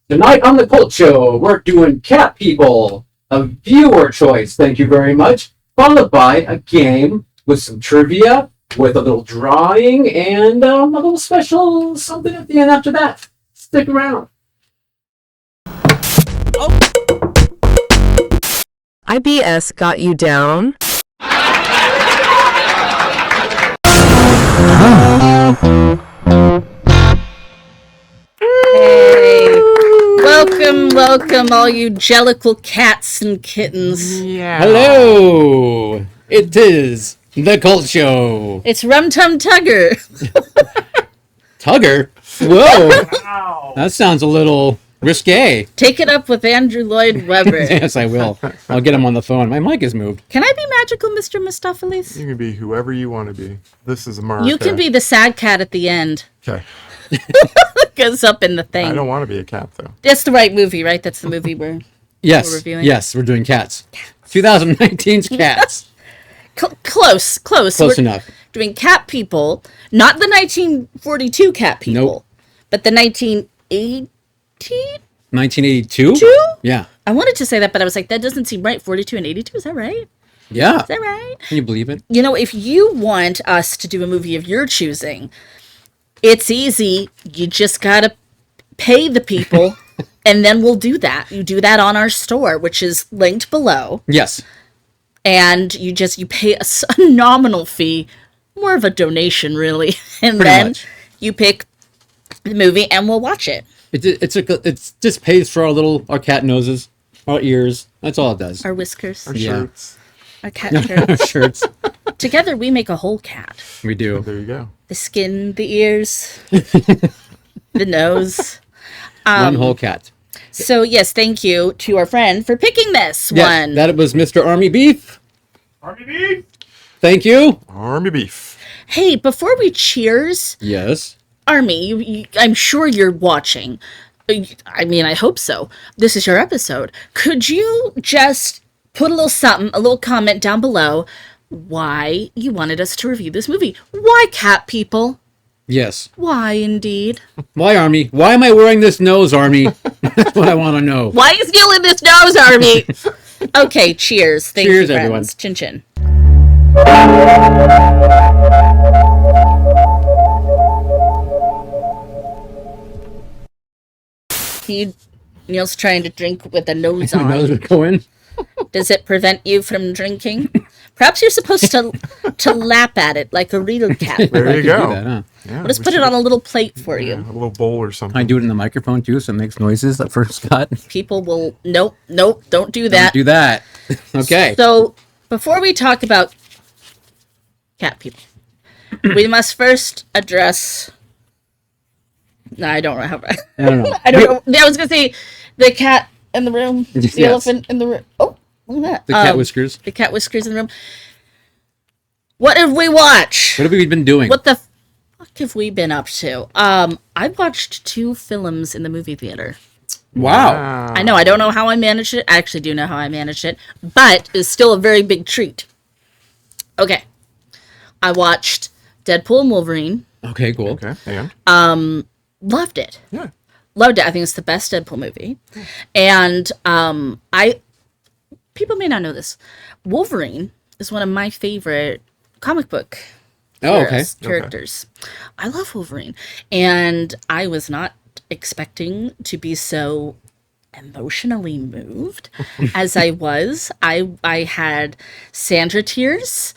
Tonight on the Cult Show, we're doing Cat People, a viewer choice, thank you very much, followed by a game with some trivia, with a little drawing, and a little special something at the end after that. Stick around. IBS got you down? Hey, welcome, all you jellicle cats and kittens. Yeah. Hello! It is the Cult Show. It's Rum Tum Tugger. Tugger? Whoa! Wow. That sounds a little risque. Take it up with Andrew Lloyd Webber. Yes, I will. I'll get him on the phone. My mic is moved. Can I be magical, Mr. Mistopheles? You can be whoever you want to be. This is America. You can be the sad cat at the end. Okay. Goes up in the thing. I don't want to be a cat, though. That's the right movie, right? That's the movie we're reviewing. Yes, we're doing Cats. 2019's Cats. Close. Close We're enough. doing Cat People, not the 1942 Cat People, Nope. but the 1980. 1982? Two? Yeah. I wanted to say that, but I was like, that doesn't seem right. 42 and 82, is that right? Yeah. Is that right? Can you believe it? You know, if you want us to do a movie of your choosing, it's easy. You just gotta pay the people, and then we'll do that. You do that on our store, which is linked below, Yes. and you pay a nominal fee, more of a donation, really, and Pretty then much. you pick the movie, and we'll watch it. It's just pays for our cat noses, our ears. That's all it does. Our whiskers, Our Yeah. shirts. our cat shirts. Shirts. Together, we make a whole cat. We do. There you go. The skin, the ears, the nose. One whole cat. So, yes, thank you to our friend for picking this Yes, one. that was Mr. ArmyBeef. ArmyBeef. Thank you. ArmyBeef. Hey, before we cheers, Yes. Army, I'm sure you're watching. I mean, I hope so. This is your episode. Could you just put a little something, a little comment down below why you wanted us to review this movie? Why Cat People? Yes. Why, indeed? Why, Army? Why am I wearing this nose, Army? That's what I want to know. Why is Gil in this nose, Army? Okay, cheers. Thank Cheers, you, everyone. friends. Chin chin. Neil's trying to drink with a nose My on. nose would go in. Does it prevent you from drinking? Perhaps you're supposed to lap at it like a real cat. There I you could go. do that, huh? Yeah, We'll just we put it should- on a little plate for yeah, you. a little bowl or something. I do it in the microphone too, so it makes noises at first, Scott. People will, nope, don't do that. Don't do that. Okay. So, before we talk about cat people, we must first address. No, I don't know how. I don't know. I don't know. I was gonna say the cat in the room, the Yes. elephant in the room. Oh, look at that. The cat whiskers. The cat whiskers in the room. What have we watched? What have we been doing? What the fuck have we been up to? I watched 2 films in the movie theater. Wow. I know, I don't know how I managed it. I actually do know how I managed it, but it's still a very big treat. Okay. I watched Deadpool and Wolverine. Okay, cool. Okay, and? Loved it. Yeah. Loved it. I think it's the best Deadpool movie. And people may not know this. Wolverine is one of my favorite comic book Oh, okay. characters. I love Wolverine. And I was not expecting to be so emotionally moved as I was. I had Sandra tears.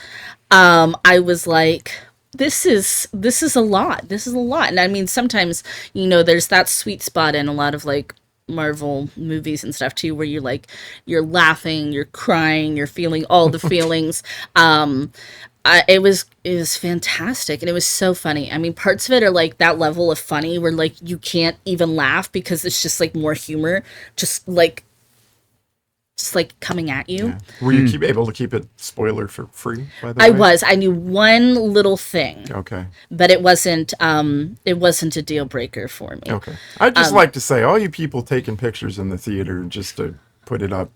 I was like, this is a lot. This is a lot. And I mean, sometimes, there's that sweet spot in a lot of like Marvel movies and stuff too, where you're laughing, you're crying, you're feeling all the feelings. It was fantastic, and it was so funny. I mean, parts of it are like that level of funny where like you can't even laugh because it's just like more humor, just like coming at you. Yeah. Were you able to keep it spoiler for free, by the way? I knew one little thing, Okay. but it wasn't a deal breaker for me. Okay. I'd just like to say, all you people taking pictures in the theater just to put it up,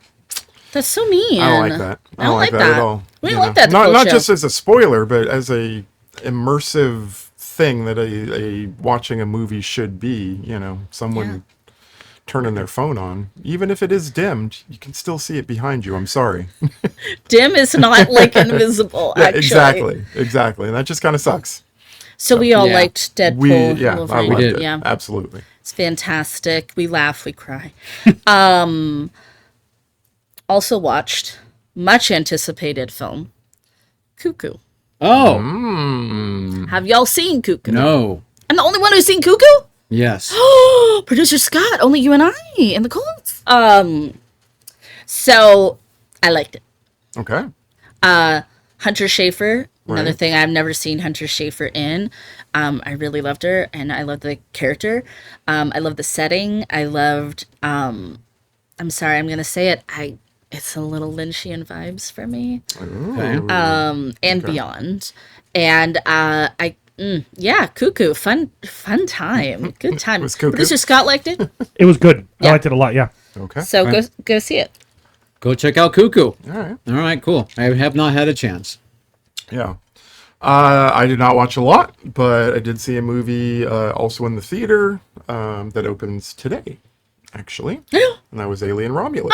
That's so mean. I don't like that. I don't like that at all. We you don't like know. that at the Not Cult not Show. just as a spoiler, but as a immersive thing that a watching a movie should be. Someone turning their phone on, even if it is dimmed, you can still see it behind you. I'm sorry. Dim is not like invisible, Yeah, actually. exactly. And that just kind of sucks. So we all Yeah. liked Deadpool. I Wolverine. loved did. it. Yeah, Absolutely. it's fantastic. We laugh, we cry. Also watched much anticipated film, Cuckoo. Oh Have y'all seen Cuckoo? no. I'm the only one who's seen Cuckoo? Yes. Producer Scott, only you and I in the Colts. So I liked it. Okay. Hunter Schafer, another Right. thing I've never seen Hunter Schafer in. I really loved her, and I loved the character. I loved the setting. I loved. I'm sorry, I'm gonna say it. It's a little Lynchian vibes for me, Okay. and beyond. And yeah, Cuckoo, fun time, good time. Was Cuckoo? Producer Scott liked it, It was good. Yeah. I liked it a lot. Yeah. Okay. so go see it. Go check out Cuckoo. All right. All right, cool. I have not had a chance. Yeah. I did not watch a lot, but I did see a movie also in the theater that opens today, actually. And that was Alien Romulus.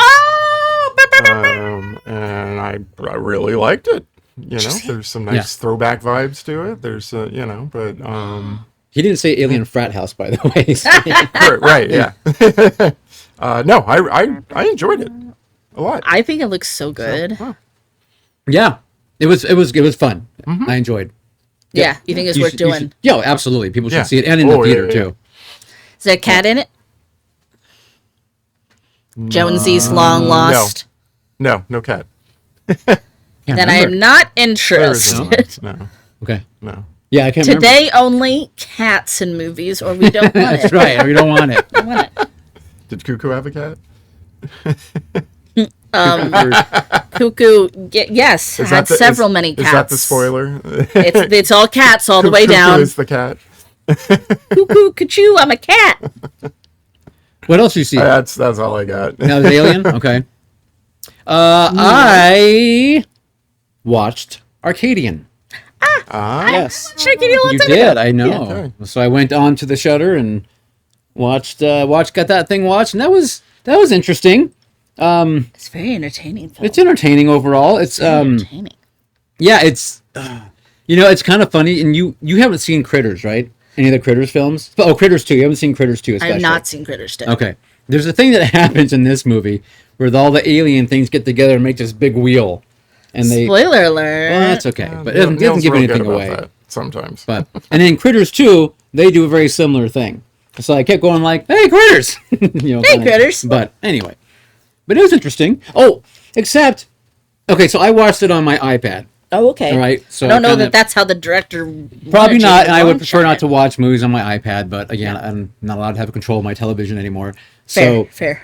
And I really liked it. You know, there's some nice throwback vibes to it. There's, but He didn't say Alien Frat House, by the way. So- right, yeah. No, I enjoyed it a lot. I think it looks so good. yeah, it was fun. I enjoyed. Yeah, you think it's worth doing? Yeah, absolutely. People should Yeah. see it, and in the Oh, theater yeah. too. Is there a cat in it? Jonesy's long lost. No cat. Can't Then I remember. am not There interested. isn't. No, Okay. no. Yeah, I can't Today only cats in movies, or we don't want remember. That's it. right. We don't want it. We want it. Did Cuckoo have a cat? Cuckoo, yes, had several many cats. Is that the spoiler? It's all cats all the way Cuckoo down. is the cat. Cuckoo, cuckoo, I'm a cat. What else you see? That's all I got. That was Alien. Okay. I watched Arcadian. Yes, Shaking you you lots did. I know. okay. So I went on to the Shutter and watched. Got that thing watched, and that was interesting. It's very entertaining. Film. It's entertaining overall. It's entertaining. yeah. It's it's kind of funny, and you haven't seen Critters, right? Any of the Critters films? Oh, Critters 2. You haven't seen Critters 2, I especially. have not seen Critters 2. Okay. There's a thing that happens in this movie where all the alien things get together and make this big wheel, and they. Spoiler alert. Well, that's okay, but it doesn't Neil's give real good anything about away. that sometimes. But and in Critters 2, they do a very similar thing. So I kept going like, "Hey, Critters!" Hey, kinda. Critters. But anyway, but it was interesting. Oh, except, okay, so I watched it on my iPad. Oh, okay. All right, so I don't know kinda- that that's how the director. Probably wanted you not, to and I would launch prefer on not it. to watch movies on my iPad. But again, I'm not allowed to have control of my television anymore. Fair, So fair.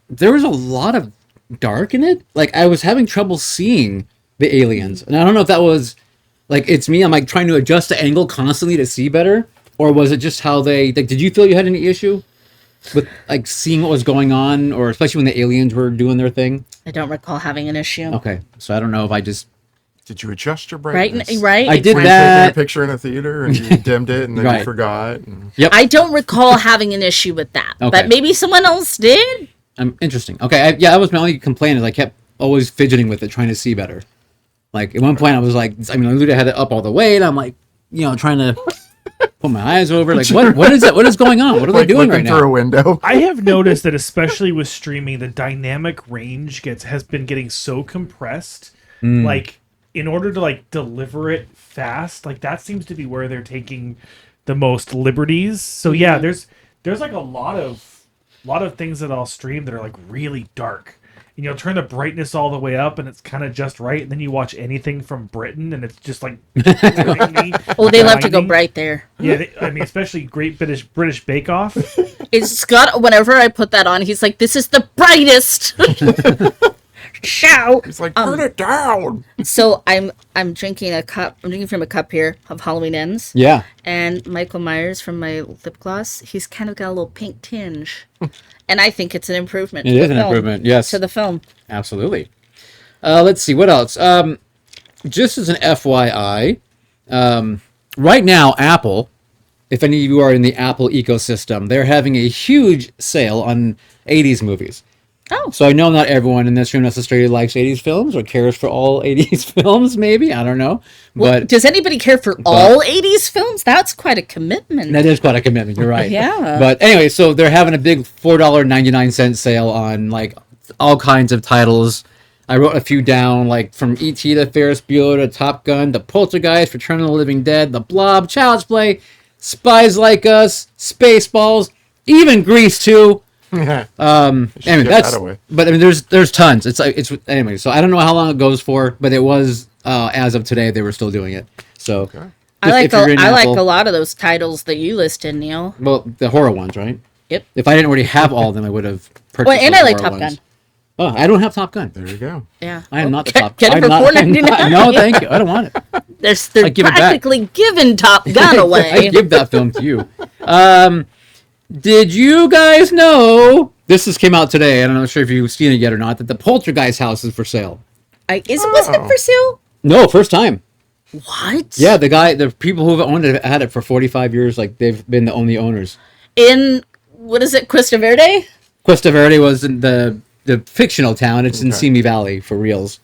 there was a lot of dark in it. Like I was having trouble seeing the aliens, and I don't know if that was like it's me. I'm like trying to adjust the angle constantly to see better, or was it just how they? Like, did you feel you had any issue with like seeing what was going on, or especially when the aliens were doing their thing? I don't recall having an issue. Okay, so I don't know if I just Did you adjust your Right, brightness? right. I did exactly. that. Taking a picture in a theater and you dimmed it and then Right. you forgot. And... I don't recall having an issue with that, Okay. but maybe someone else did. Interesting. Okay, that was my only complaint is I kept always fidgeting with it, trying to see better. Like at one point, I was like, I Luda had it up all the way, and I'm like, trying to put my eyes over, like, what is that? What is going on? What are they doing right looking through a now? window. I have noticed that especially with streaming, the dynamic range has been getting so compressed. Like in order to like deliver it fast, like that seems to be where they're taking the most liberties. So yeah, there's like a lot of things that I'll stream that are like really dark. And you'll turn the brightness all the way up and it's kind of just right. And then you watch anything from Britain and it's just like Oh, they love to go blinding. bright there. Yeah, especially Great British Bake Off. It's Scott. Whenever I put that on, he's like, "This is the brightest." Shout. It's like, turn it down. So I'm drinking a cup. I'm drinking from a cup here of Halloween Ends. Yeah. And Michael Myers from my lip gloss, he's kind of got a little pink tinge, and I think it's an improvement. It to is the an film, improvement, yes. to the film. Absolutely. Let's see, what else? Just as an FYI, right now, Apple if any of you are in the Apple ecosystem, they're having a huge sale on 80s movies. Oh. So I know not everyone in this room necessarily likes 80s films or cares for all 80s films, maybe. I don't know. Well, But does anybody care for all 80s films? That's quite a commitment. that is quite a commitment. You're right. Yeah. But anyway, so they're having a big $4.99 sale on like all kinds of titles. I wrote a few down, like from E.T. to Ferris Bueller to Top Gun to Poltergeist, Return of the Living Dead, The Blob, Child's Play, Spies Like Us, Spaceballs, even Grease 2. Yeah. Anyway, get that's. that away. But I mean, there's tons. It's anyway. So I don't know how long it goes for, but it was as of today they were still doing it. So Okay. I like if you're in I like Apple- a lot of those titles that you listed, Neil. Well, the horror ones, right? Yep. If I didn't already have all of them, I would have purchased. Well, and those I like horror Top ones. Gun. Oh, I don't have Top Gun. There you go. Yeah. I am not the Get- Top. get it I'm for not- I'm $4.99. not- No, thank you. I don't want it. They're I give it back. practically giving Top Gun I away. give that film to you. Did you guys know this came out today? And I'm not sure if you've seen it yet or not. That the Poltergeist house is for sale. Wasn't it for sale? No, first time. What? Yeah, the people who've owned it had it for 45 years. Like they've been the only owners. In what is it, Cuesta Verde? Cuesta Verde was in the fictional town. It's in Okay. Simi Valley for reals.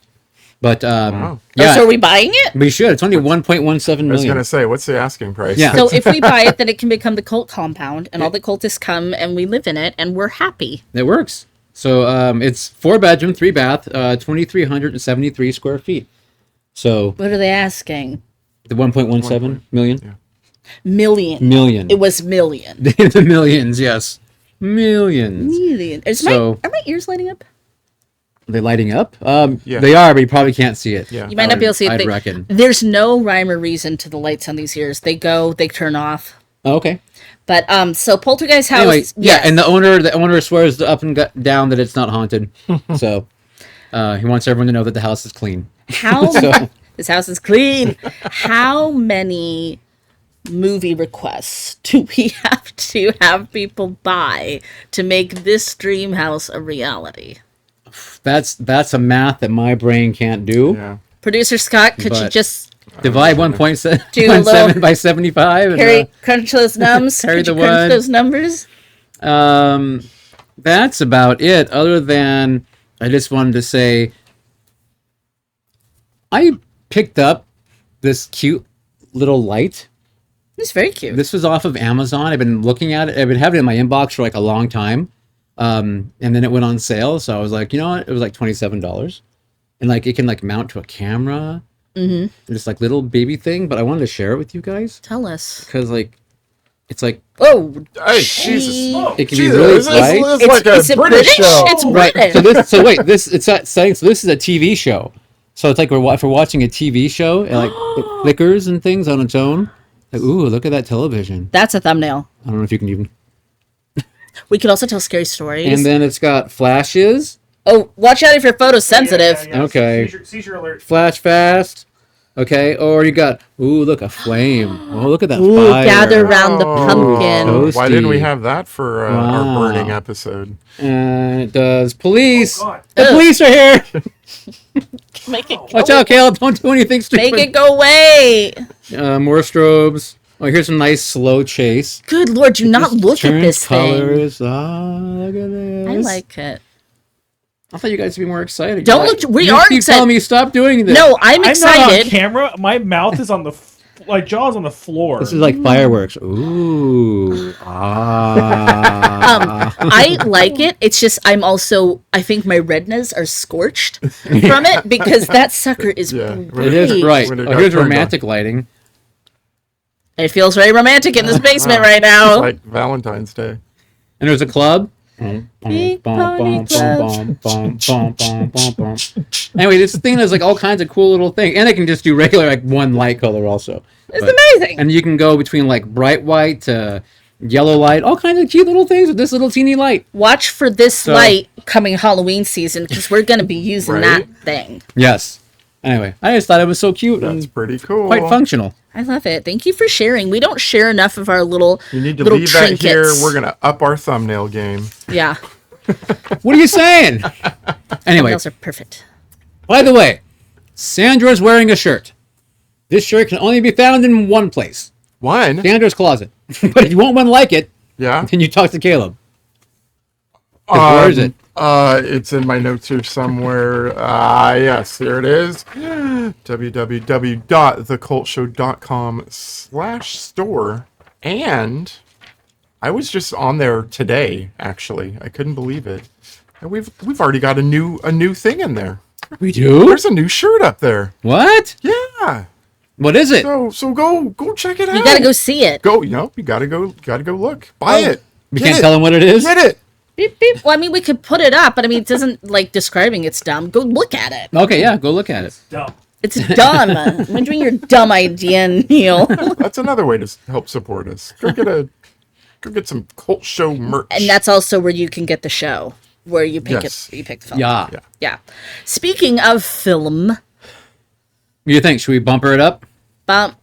But Wow. Yeah. yeah, So are we buying it? we should. It's only 1.17 I was million. gonna say, what's the asking price? Yeah. So if we buy it, then it can become the cult compound, and all the cultists come, and we live in it, and we're happy. It works. So it's 4-bedroom, 3-bath, 2,373 square feet. So What are they asking? the 1.17 million. Million. Million. It was million. The millions, yes. Millions. Million. So- Are my ears lighting up? Are they lighting up? Yeah. They are, but you probably can't see it. Yeah. You might not be able to see it. I'd reckon. There's no rhyme or reason to the lights on these ears. They go, they turn off. Oh, okay. But so Poltergeist house. Anyway, yeah, yes. and the owner swears up and down that it's not haunted. So he wants everyone to know that the house is clean. How So- this house is clean. How many movie requests do we have to have people buy to make this dream house a reality? That's a math that my brain can't do. Yeah. Producer Scott, could you But- just Divide 1.7 Do a little- by 75. crunch those numbers? carry Could you the crunch one. those numbers? That's about it. Other than I just wanted to say, I picked up this cute little light. It's very cute. This was off of Amazon. I've been looking at it. I've been having it in my inbox for like a long time. And then it went on sale. So I was like, you know what? It was like $27. And like it can like mount to a camera. Mm-hmm. This like little baby thing. But I wanted to share it with you guys. Tell us. Because like, it's like, Oh, Hey, Jesus. it can Jesus, be really this bright. is like a is it British British? show. It's Right. British. So this it's that saying. So this is a TV show. So it's like if we're watching a TV show, and like it flickers and things on its own. Like, ooh, look at that television. That's a thumbnail. I don't know if you can even. We could also tell scary stories. And then it's got flashes, oh, watch out if you're photosensitive. Okay. Seizure alert. flash fast. Okay, or you got look, a flame. Oh, look at that Ooh, fire. gather round the Oh, pumpkin. why didn't we Toasty. have that for Wow. our burning episode? And it does police. Oh, God. The Ugh. police are here. Make it go. Watch out, Caleb! Don't do anything stupid. Make it go away. More strobes. Oh, here's a nice slow chase. Good Lord, do not look at Turns this thing. colors. Ah, look at this. I like it. I thought you guys would be more excited. Don't Like, look- we you are keep excited. telling me stop doing this. No, I'm I'm not on excited. camera. My mouth is on the like jaw's on the floor. This is like fireworks. Ooh. Ah. I like it. It's just I think my retinas are scorched from it because that sucker is Yeah. bright. It is bright. When it Oh, got here's turned on. romantic lighting. It feels very romantic in this basement right now. Like Valentine's Day. And there's a club. Big pony club. Anyway, this thing has like all kinds of cool little things. And it can just do regular like one light color also. It's But- amazing. And you can go between like bright white to yellow light, all kinds of cute little things with this little teeny light. Watch for this light coming Halloween season because we're going to be using Right? that thing. Yes. Anyway, I just thought it was so cute That's and pretty cool. quite functional. I love it. Thank you for sharing. We don't share enough of our little You need to little leave that here. trinkets. We're gonna up our thumbnail game. Yeah, What are you saying? Anyway, those are perfect. by the way, Sandra's wearing a shirt. This shirt can only be found in one place. One? Sandra's closet. But if you want one like it, Yeah. then you talk to Caleb. 'Cause where is it? It's in my notes here somewhere. Yes, here it is. www.thecultshow.com/store. And I was just on there today, actually. I couldn't believe it. And we've already got a new thing in there. We do? There's a new shirt up there. What? Yeah. What is it? So go check it out. You gotta go see it. Go, you gotta go look. Buy it. We Get can't it. tell him what it is? Get it. Beep, beep. Well, I mean, we could put it up, but I mean, it doesn't like describing it's dumb. Go look at it. Okay, yeah, go look at it. Dumb. It's dumb. I'm doing your dumb idea, Neil. That's another way to help support us. Go get some Cult Show merch. And that's also where you can get the show, where you pick Yes. it. You pick the film. Yeah. Yeah. Speaking of film, What do you think? Should we bumper it up? bump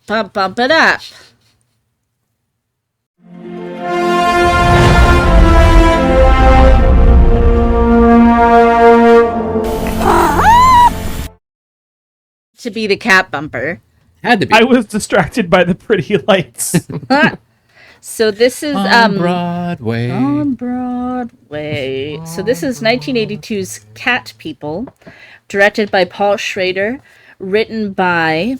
it up. To be the cat bumper. Had to be. I was distracted by the pretty lights. So this is on Broadway. on Broadway. So this is 1982's Cat People, directed by Paul Schrader, written by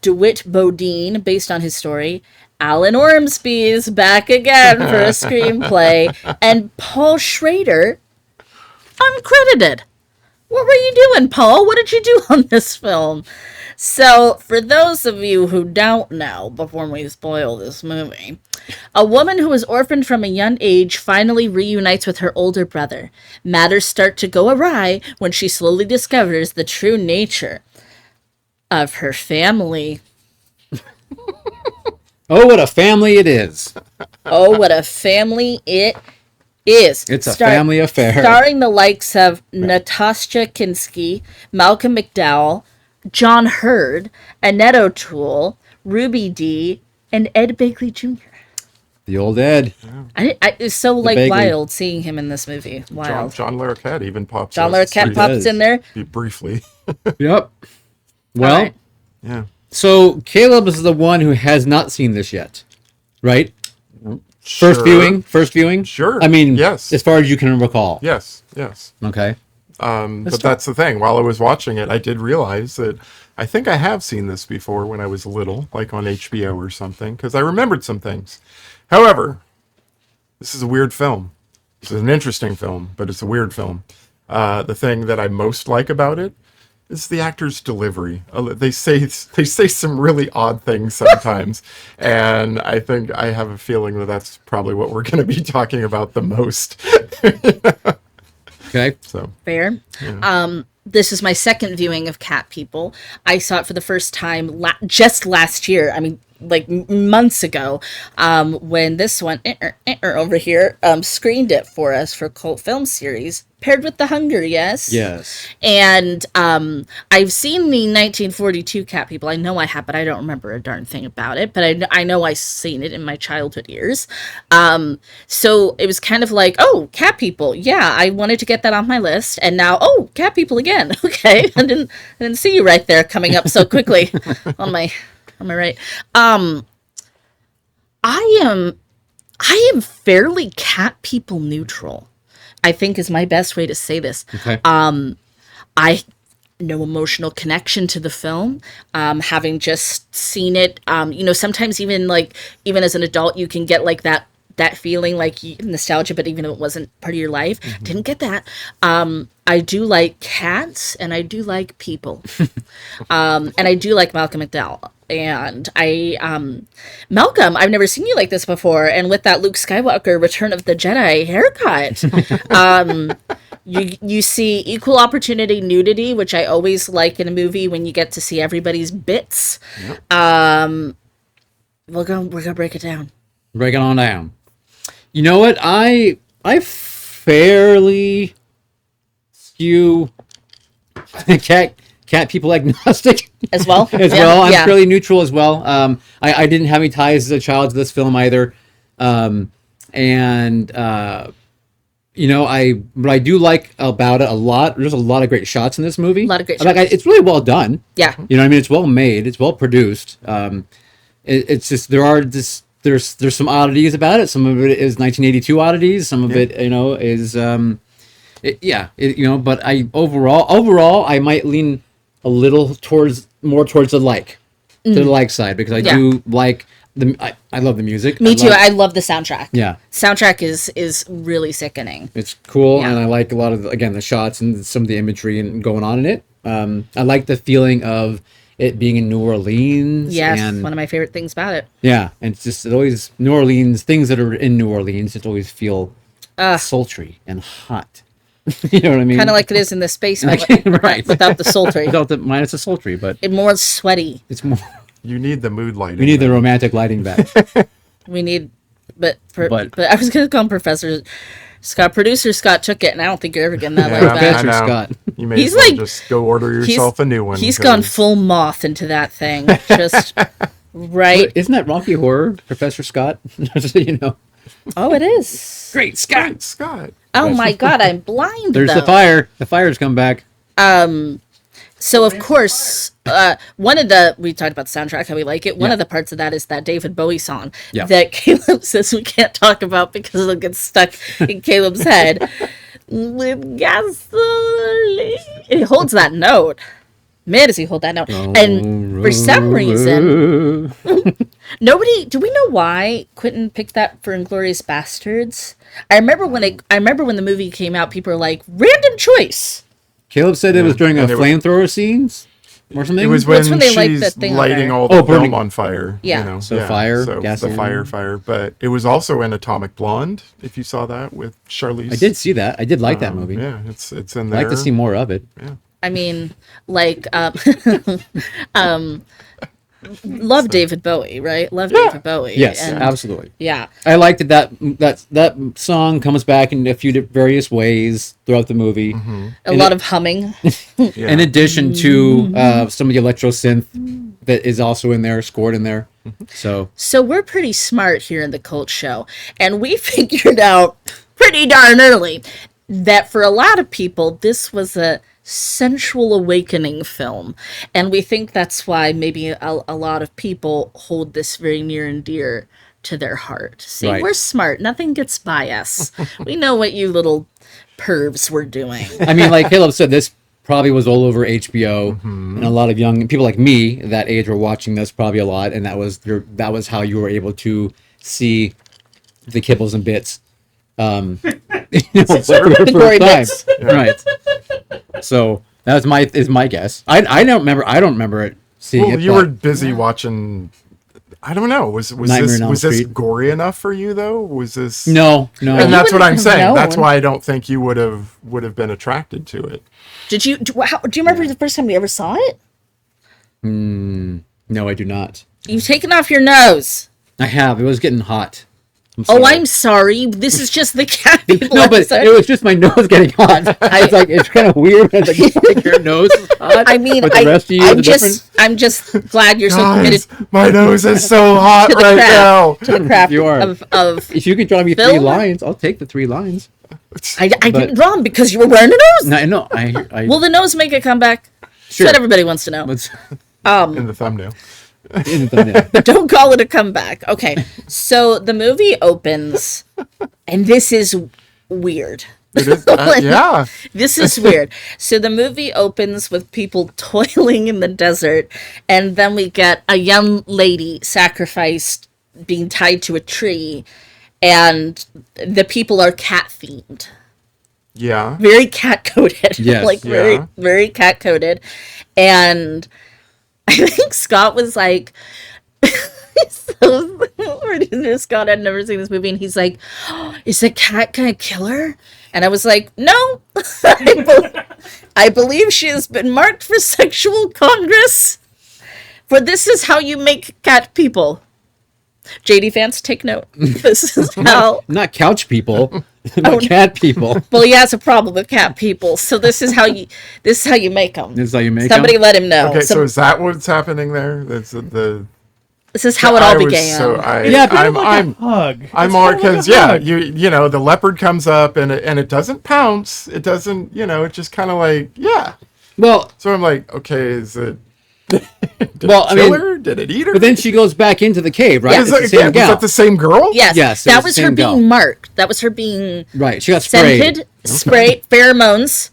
DeWitt Bodine, based on his story. Alan Ormsby is back again for a screenplay, and Paul Schrader, uncredited. What were you doing, Paul? What did you do on this film? So, for those of you who don't know, before we spoil this movie, a woman who was orphaned from a young age finally reunites with her older brother. Matters start to go awry when she slowly discovers the true nature of her family. Oh, what a family it is. Oh, what a family it is. It's a family affair. Starring the likes of Natasha Kinski, Malcolm McDowell, John Hurd, Annette O'Toole, Ruby Dee, and Ed Begley Jr. The old Ed. It's so Begley. wild seeing him in this movie. Wild. John Larroquette even pops John up Larroquette He pops does. in there. briefly. Yep. Well, All right. Yeah. so Caleb is the one who has not seen this yet, right? First viewing? Sure. I mean, yes. as far as you can recall. Yes. Okay. But that's the thing. While I was watching it, I did realize that I think I have seen this before when I was little, like on HBO or something, because I remembered some things. However, this is a weird film. This is an interesting film, but it's a weird film. The thing that I most like about it is the actor's delivery. They say some really odd things sometimes, and I think I have a feeling that that's probably what we're going to be talking about the most. Okay. So Fair. This is my second viewing of Cat People. I saw it for the first time just last year. I mean, like months ago, when this one over here screened it for us for Cult Film Series, paired with The Hunger, yes? Yes. And I've seen the 1942 Cat People. I know I have, but I don't remember a darn thing about it. But I know I've seen it in my childhood years. So it was kind of like, oh, Cat People. Yeah, I wanted to get that on my list. And now, oh, Cat People again. Okay. I didn't see you right there coming up so quickly on my right. I am fairly Cat People neutral, I think is my best way to say this. Okay. I no emotional connection to the film, having just seen it. Sometimes even as an adult, you can get like that feeling like nostalgia, but even if it wasn't part of your life, didn't get that. I do like cats and I do like people, and I do like Malcolm McDowell. And Malcolm, I've never seen you like this before. And with that Luke Skywalker Return of the Jedi haircut, you see equal opportunity nudity, which I always like in a movie when you get to see everybody's bits. Yep. We're gonna break it down. Break it on down. You know what? I fairly skew cat people agnostic as well. I'm fairly neutral as well. I didn't have any ties as a child to this film either, what I do like about it a lot. There's a lot of great shots in this movie. A lot of great shots. It's really well done. Yeah. You know what I mean? It's well made. It's well produced. it's just there's some oddities about it. Some of it is 1982 oddities. Some of it, is But I overall, I might lean a little more towards the like side because I do like I love the music. Me too. I love the soundtrack. Yeah, soundtrack is really sickening. it's cool, Yeah. and I like a lot of the shots and some of the imagery and going on in it. I like the feeling of it being in New Orleans. Yes, and one of my favorite things about it. yeah, and it always New Orleans things that are in New Orleans. It always feel sultry and hot. You know what I mean? Kind of like it is in the space, Right. without the sultry. Minus the sultry, but It's more sweaty. it's more. You need the mood lighting. We need the romantic lighting back. We need, but But- I was gonna call him Professor Scott. Producer Scott took it, and I don't think you're ever getting that Yeah, like that. I know. Scott. You may He's as well like- just go order yourself a new one. He's gone 'cause- full moth into that thing, just right. Isn't that Rocky Horror, Professor Scott? Just so you know. Oh, it is. Great Scott. Right, Scott. Oh my God, I'm blind. There's though. the fire. The fire's come back. So of course, we talked about the soundtrack, how we like it. One of the parts of that is that David Bowie song Yeah. that Caleb says we can't talk about because it'll get stuck in Caleb's head. With gasoline, he holds that note. Man, does he hold that note? And for some reason, do we know why Quentin picked that for Inglourious Bastards? I remember when the movie came out, people were like, random choice. Caleb said it was during a and it was- flamethrower scenes or something. It was That's when when they light she's the thing on lighting fire. all the Oh, burning. film on fire. Yeah. You know? So fire, So the gasoline. fire. But it was also in Atomic Blonde, if you saw that, with Charlize. I did see that. I did like that movie. Yeah, it's in I'd there. like to see more of it. I mean, like, love David Bowie, right? Love David Bowie. Yes, and, absolutely. yeah. I liked that song comes back in a few various ways throughout the movie. A lot of humming. Yeah. In addition to some of the electro synth that is also in there, scored in there. So So we're pretty smart here in the Cult Show, and we figured out pretty darn early that for a lot of people, this was a sensual awakening film, and we think that's why maybe a lot of people hold this very near and dear to their heart. See, Right. we're smart. Nothing gets by us. We know what you little pervs were doing. I mean, like Caleb said, this probably was all over HBO, and a lot of young people like me that age were watching this probably a lot, and that was how you were able to see the kibbles and bits. For the gory first time. bits. Right. So that's my guess. I don't remember it seeing Well, it. you but were busy watching. I don't know. Was Nightmare on Elm this Street. gory enough for you though? Was this no. And that's what I'm wouldn't have saying. That's known. why I don't think you would have been attracted to it. Do you remember the first time you ever saw it? No, I do not. You've taken off your nose. I have. It was getting hot. Oh, I'm sorry. This is just the cat people. No, but episode. it was just my nose getting hot. It's kind of weird. It's like your nose is hot. I mean, but the rest of you are different. I'm just glad you're so Guys, committed my nose is so hot to the right craft, now. to the craft You are. of. If you could draw me Film? 3 lines, I'll take the 3 lines. I But- didn't draw him because you were wearing a nose. No, I Will the nose make a comeback? sure. That's what everybody wants to know. Let's In the thumbnail. in the thumbnail. Don't call it a comeback. Okay, so the movie opens, and this is weird. It is, yeah. This is weird. So the movie opens with people toiling in the desert, and then we get a young lady sacrificed being tied to a tree, and the people are cat themed. Yeah. Very cat coded. Yes. Like very, Yeah. very cat coded. And I think Scott was like, so producer Scott had never seen this movie, and he's like, oh, is the cat gonna kill her? And I was like, no, I believe she has been marked for sexual congress. For this is how you make cat people. JD fans, take note. This is how. Not couch people, but cat people. Well, he has a problem with cat people, so this is how you make them. This is how you make Somebody them? let him know. Okay, so is that what's happening there? That's the. This is how it all I was began. So I, Yeah, but I'm Hug. I'm It's more kinda like because a hug. you know the leopard comes up and it doesn't pounce. It doesn't it just kind of like yeah. Well, So I'm like, okay, is it Did Well, it I kill mean, her? Did it eat her? But then she goes back into the cave, right? Yeah. It's Is the that, same again, was gal. that the same girl? Yes, Yes, it that was was the her same gal. being marked. That was her being Right. She got sprayed. scented, sprayed, pheromones.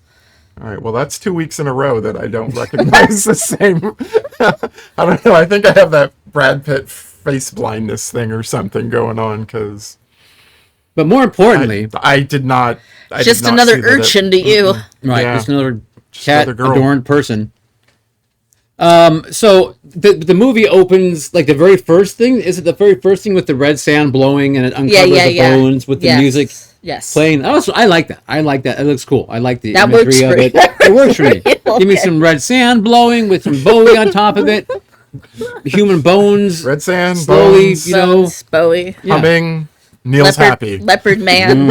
All right. Well, that's 2 weeks in a row that I don't recognize the same. I don't know. I think I have that Brad Pitt face blindness thing or something going on because But more importantly, I did not. I did Just not another see that it- urchin to you. right, Yeah. just another Just cat another girl. adorned person. So the movie opens like the very first thing. Is it the very first thing with the red sand blowing and it uncovers the bones with the Yes. music Yes. playing? I like that. I like that. It looks cool. I like the That imagery works of for it. you. That It works works for me. for you. Give me Okay. some red sand blowing with some Bowie on top of it. Human bones. Red sand, Slowly, bones, you know. Bones, Bowie. Yeah. humming. Neil's happy. Leopard man.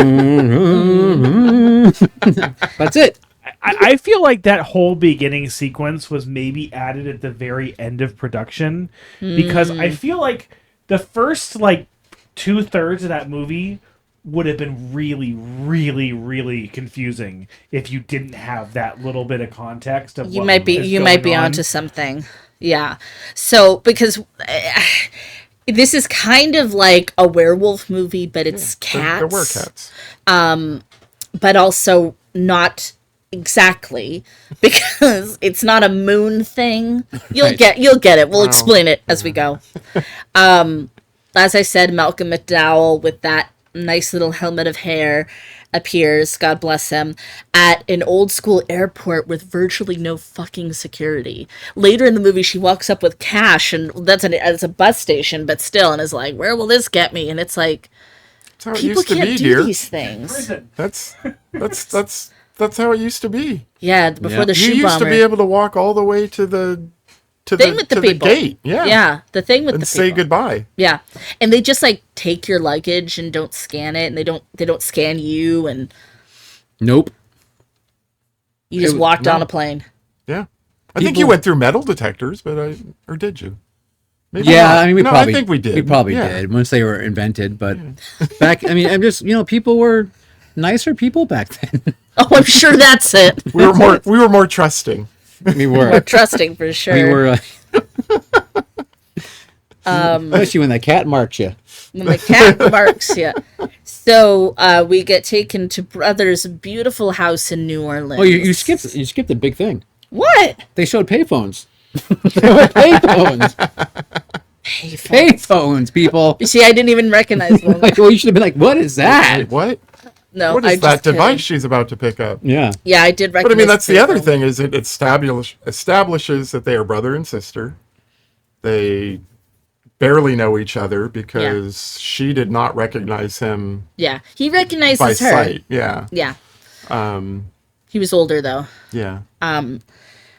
That's it. I feel like that whole beginning sequence was maybe added at the very end of production because I feel like the first like 2/3 of that movie would have been really, really, really confusing if you didn't have that little bit of context of You what might be is you might be going on. onto something. Yeah. So because this is kind of like a werewolf movie, but it's cats. There were cats. But also not exactly because it's not a moon thing. You'll Right. get it. We'll explain it as we go. As I said, Malcolm McDowell with that nice little helmet of hair appears, God bless him, at an old school airport with virtually no fucking security. Later in the movie, she walks up with cash, and it's a bus station, but still, and is like, "Where will this get me?" And it's like, That's how it people used to can't be, do dear. these things. Prison. That's how it used to be. Yeah, before Yeah. the shoe You used bomber. to be able to walk all the way to the Thing with the people. gate, yeah, the thing with and the say people. goodbye. Yeah, and they just like take your luggage and don't scan it, and they don't scan you, and Nope. you just It- walked no. on a plane. Yeah, I think People- you went through metal detectors, but or did you? Maybe Yeah, not. I mean, we No, probably I think we did. We probably Yeah. did once they were invented. But back, I mean, I'm just people were nicer people back then. Oh, I'm sure that's it. We were more trusting. we We're were. trusting for sure. We were. Especially when that cat marked you. When the cat marks you. So we get taken to Brother's beautiful house in New Orleans. Oh, you skipped a big thing. What? They showed payphones. They were payphones. Payphones, people. You see, I didn't even recognize them. Like, well, you should have been like, "What is that?" Wait, what? No, What I is that just kidding. device she's about to pick up? Yeah. Yeah, I did recognize. But I mean, that's the other people. thing is it establishes that they are brother and sister. They barely know each other because she did not recognize him Yeah, he recognizes by her. sight. Yeah. Yeah. He was older though. Yeah.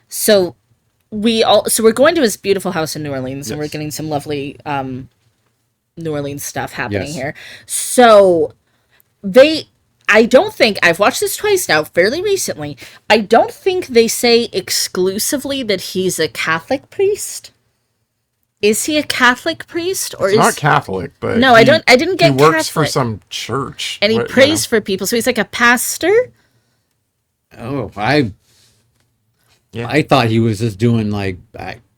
So we're going to his beautiful house in New Orleans, and we're Yes. getting some lovely New Orleans stuff happening Yes. here. So I don't think I've watched this twice now, fairly recently. I don't think they say exclusively that he's a Catholic priest. Is he a Catholic priest, or It's is not Catholic, but No, I didn't get He works for Catholic. some church, And he What- prays for people, so he's like a pastor. Oh, Yeah. I thought he was just doing like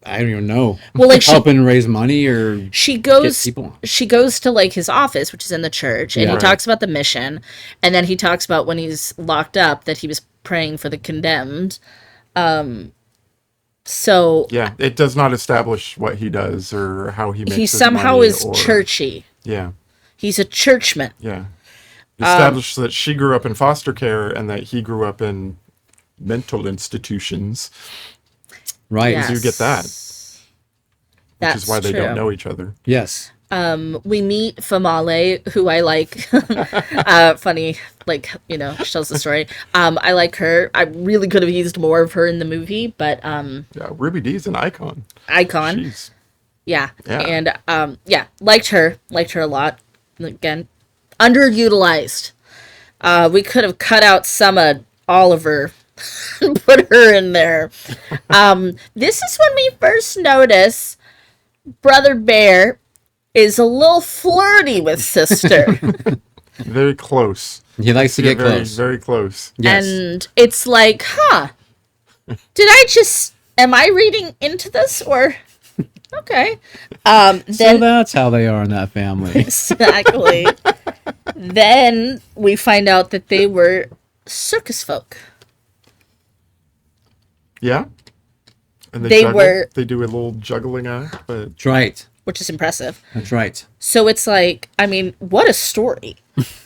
I don't even know. Well, like she- helping raise money or She get goes people. she goes to like his office, which is in the church, and Yeah. he Right. talks about the mission, and then he talks about when he's locked up that he was praying for the condemned. So Yeah, it does not establish what he does or how he makes he his somehow money is or- churchy. Yeah, He's a churchman. yeah. Established that she grew up in foster care and that he grew up in mental institutions, Right. Yes. You get that. That's which is why they true. don't know each other. Yes. We meet For Maui, who I like. Funny, like, she tells the story. I like her. I really could have used more of her in the movie, but Yeah, Ruby Dee's an icon. icon. She's Yeah. Yeah. And liked her a lot. Again, underutilized. We could have cut out some of Oliver and put her in there. This is when we first notice Brother Bear is a little flirty with Sister. very close. He likes to get very, close. very close. Yes. And it's like, am I reading into this, or Okay. So Then that's how they are in that family. exactly. Then we find out that they were circus folk. Yeah. And They were- they do a little juggling act, but That's right. Which is impressive. That's right. So it's like, I mean, what a story.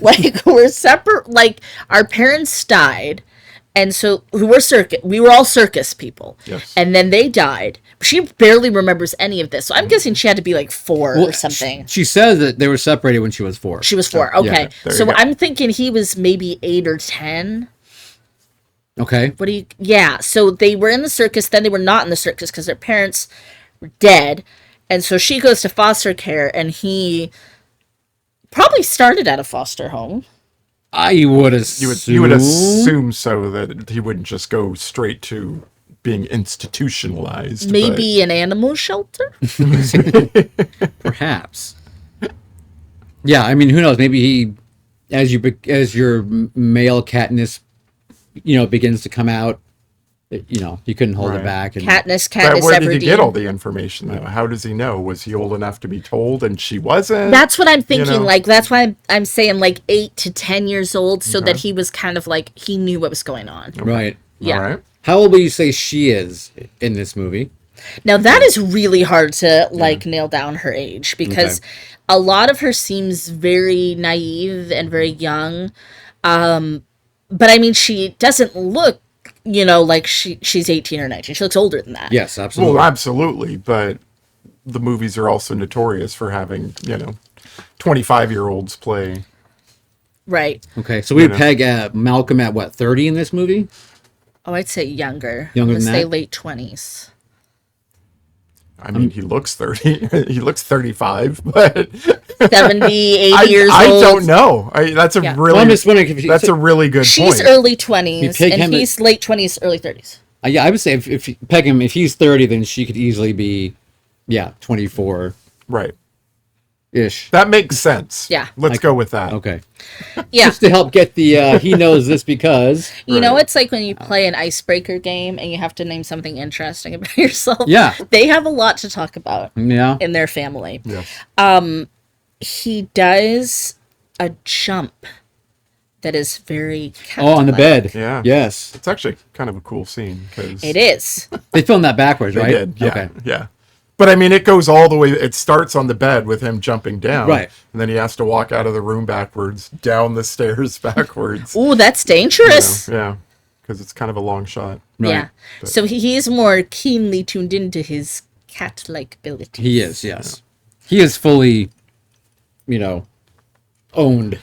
Like, we're separate, like, our parents died, and so we were all circus people. Yes. And then they died. She barely remembers any of this. So I'm guessing she had to be like 4 or something. She says that they were separated when she was 4. She was 4. Okay. there you So go. I'm thinking he was maybe 8 or 10. Okay. Yeah. So they were in the circus, then they were not in the circus because their parents were dead. And so she goes to foster care, and he probably started at a foster home. I would assume. you would assume so, that he wouldn't just go straight to being institutionalized. Maybe an animal shelter? Perhaps. Yeah, I mean, who knows? Maybe he, as your male Katniss, begins to come out, you couldn't hold Right. it back. And Katniss But where did he Everdeen. get all the information, though? How does he know? Was he old enough to be told and she wasn't? That's what I'm thinking. know? Like, that's why I'm saying like 8 to 10 years old, so that he was kind of like, he knew what was going on. right. Yeah. All right. How old will you say she is in this movie? Now that is really hard to like nail down her age, because Okay. a lot of her seems very naive and very young. But I mean, she doesn't look, like she's 18 or 19. She looks older than that. Yes, absolutely. Well, absolutely. But the movies are also notorious for having, 25-year-olds play. Right. Okay, so we would peg Malcolm at what, 30 in this movie? Oh, I'd say younger. Younger Let's than say that? late 20s. I mean, he looks 30. He looks 35, but 70, 80 years I old. don't know. That's a Yeah. really Well, I'm just wondering if that's a really good She's point. early 20s, peg him and at- he's late 20s, early 30s. Yeah, I would say if you peg him, if he's 30, then she could easily be, 24-ish. Right. That makes sense. Yeah. Let's go with that. Okay. Yeah. Just to help get the, he knows this because. You know, Right. it's like when you play an icebreaker game and you have to name something interesting about yourself. Yeah. They have a lot to talk about Yeah. in their family. Yes. He does a jump that is very Oh, on the cat-like. bed. Yeah. Yes. It's actually kind of a cool scene because It is. They filmed that backwards, they right? did. Yeah. Okay. Yeah. But I mean, it goes all the way. It starts on the bed with him jumping down, Right. And then he has to walk out of the room backwards, down the stairs backwards. Ooh, that's dangerous. Yeah, because it's kind of a long shot. Right. Yeah. So he is more keenly tuned into his cat-like abilities. He is, yes. He is fully, owned.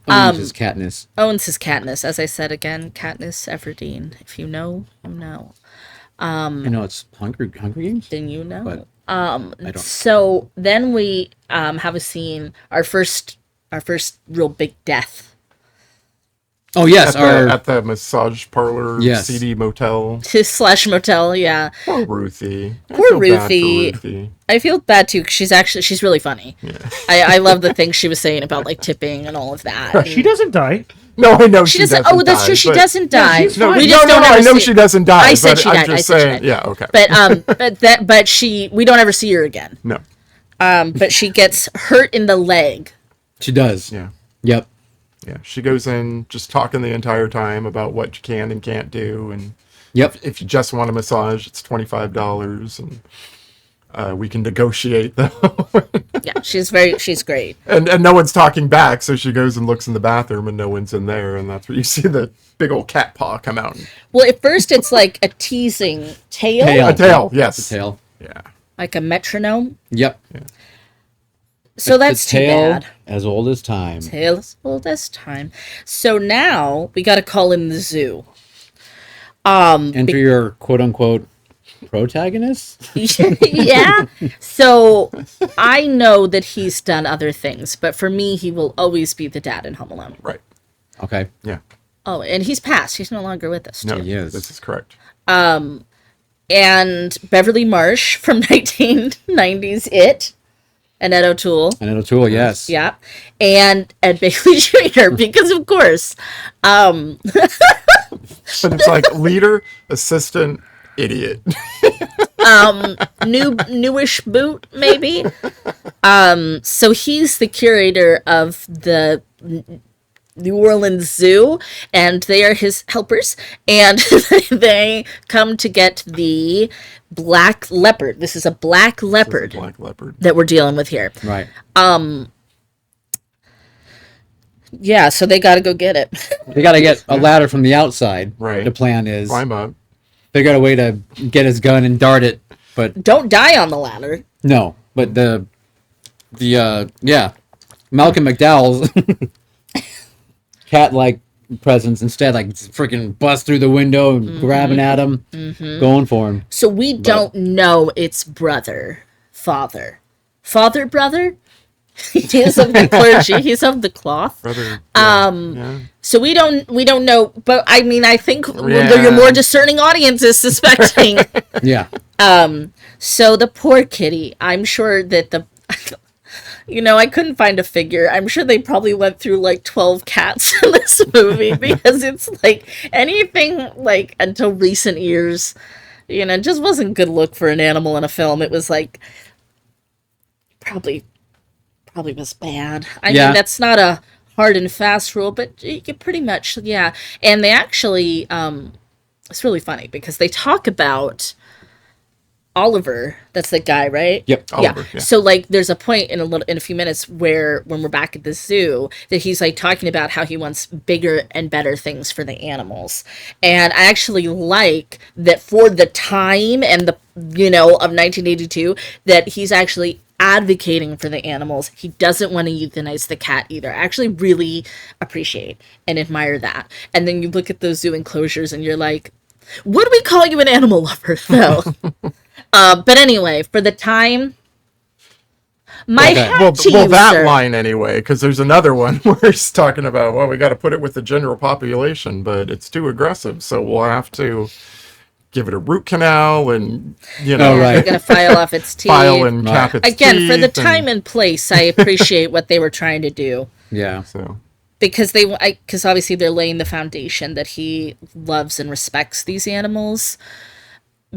Owns his Katniss. Owns his Katniss. As I said again, Katniss Everdeen. If you know, you know. I know it's Hunger Games. Then you know. But I don't. So then we have a scene, our first real big death. Oh yes, At the massage parlor, Yes. CD motel. Slash motel, yeah. Poor Ruthie. I Poor feel bad for Ruthie. Ruthie. I feel bad too, 'cause she's really funny. Yeah. I love the things she was saying about like tipping and all of that. She doesn't die. No, I know She doesn't. Oh, that's die, true. She but- doesn't die. she's No, fine. We no, just no, don't no, ever I know see- she doesn't die. I said but she I'm died. just I said she saying. died. Yeah, okay. But we don't ever see her again. No. But she gets hurt in the leg. She does. Yeah. Yep. Yeah. She goes in just talking the entire time about what you can and can't do, and Yep. if you just want a massage, it's $25, and we can negotiate though. Yeah, she's great. and no one's talking back, so she goes and looks in the bathroom, and no one's in there, and that's where you see the big old cat paw come out. Well, at first it's like a teasing tail, Tail. A tail, yes. The tail. Yeah. like a metronome. Yep. So that's the too tail bad. as old as time. Tail as old as time. So now we got to call in the zoo. Enter your quote unquote protagonist. Yeah. So I know that he's done other things, but for me, he will always be the dad in Home Alone. Right. Okay. Yeah. Oh, and he's passed. He's no longer with us. No, Too. He is. this is correct. And Beverly Marsh from 1990s It. Annette O'Toole. And O'Toole, yes. Yeah. And Ed Bailey Jr., because of course. But it's like leader, assistant, idiot. newish boot, maybe. So he's the curator of the New Orleans Zoo, and they are his helpers, and they come to get the black leopard. This is a black leopard Black leopard. that we're dealing with here. Right. Yeah, so they got to go get it. They got to get a ladder from the outside. Right. The plan is Climb up. figure out a way to get his gun and dart it, but Don't die on the ladder. no. But Malcolm McDowell's cat-like presence instead, like freaking bust through the window and grabbing at him, going for him. So we don't know it's brother, father, brother. He's of the clergy. He's of the cloth. Brother. Yeah. So we don't know. But I mean, I think Yeah. your more discerning audience is suspecting. Yeah. So the poor kitty. I'm sure that I couldn't find a figure. I'm sure they probably went through like 12 cats in this movie because it's like anything like until recent years, just wasn't good look for an animal in a film. It was like probably was bad. I mean, that's not a hard and fast rule, but you pretty much, yeah. And they actually, it's really funny because they talk about Oliver. That's the guy, right? Yep. Oliver, yeah. So like, there's a point in a few minutes where when we're back at the zoo that he's like talking about how he wants bigger and better things for the animals, and I actually like that for the time and the of 1982 that he's actually advocating for the animals. He doesn't want to euthanize the cat either. I actually really appreciate and admire that. And then you look at those zoo enclosures and you're like, would we call you an animal lover though? But anyway, for the time, my hat to you, that sir. line anyway, because there's another one where he's talking about, well, we got to put it with the general population, but it's too aggressive, so we'll have to give it a root canal and right. They're gonna file off its teeth. file and cap its Again, for the teeth time and place, I appreciate what they were trying to do. Yeah. so Because because obviously they're laying the foundation that he loves and respects these animals,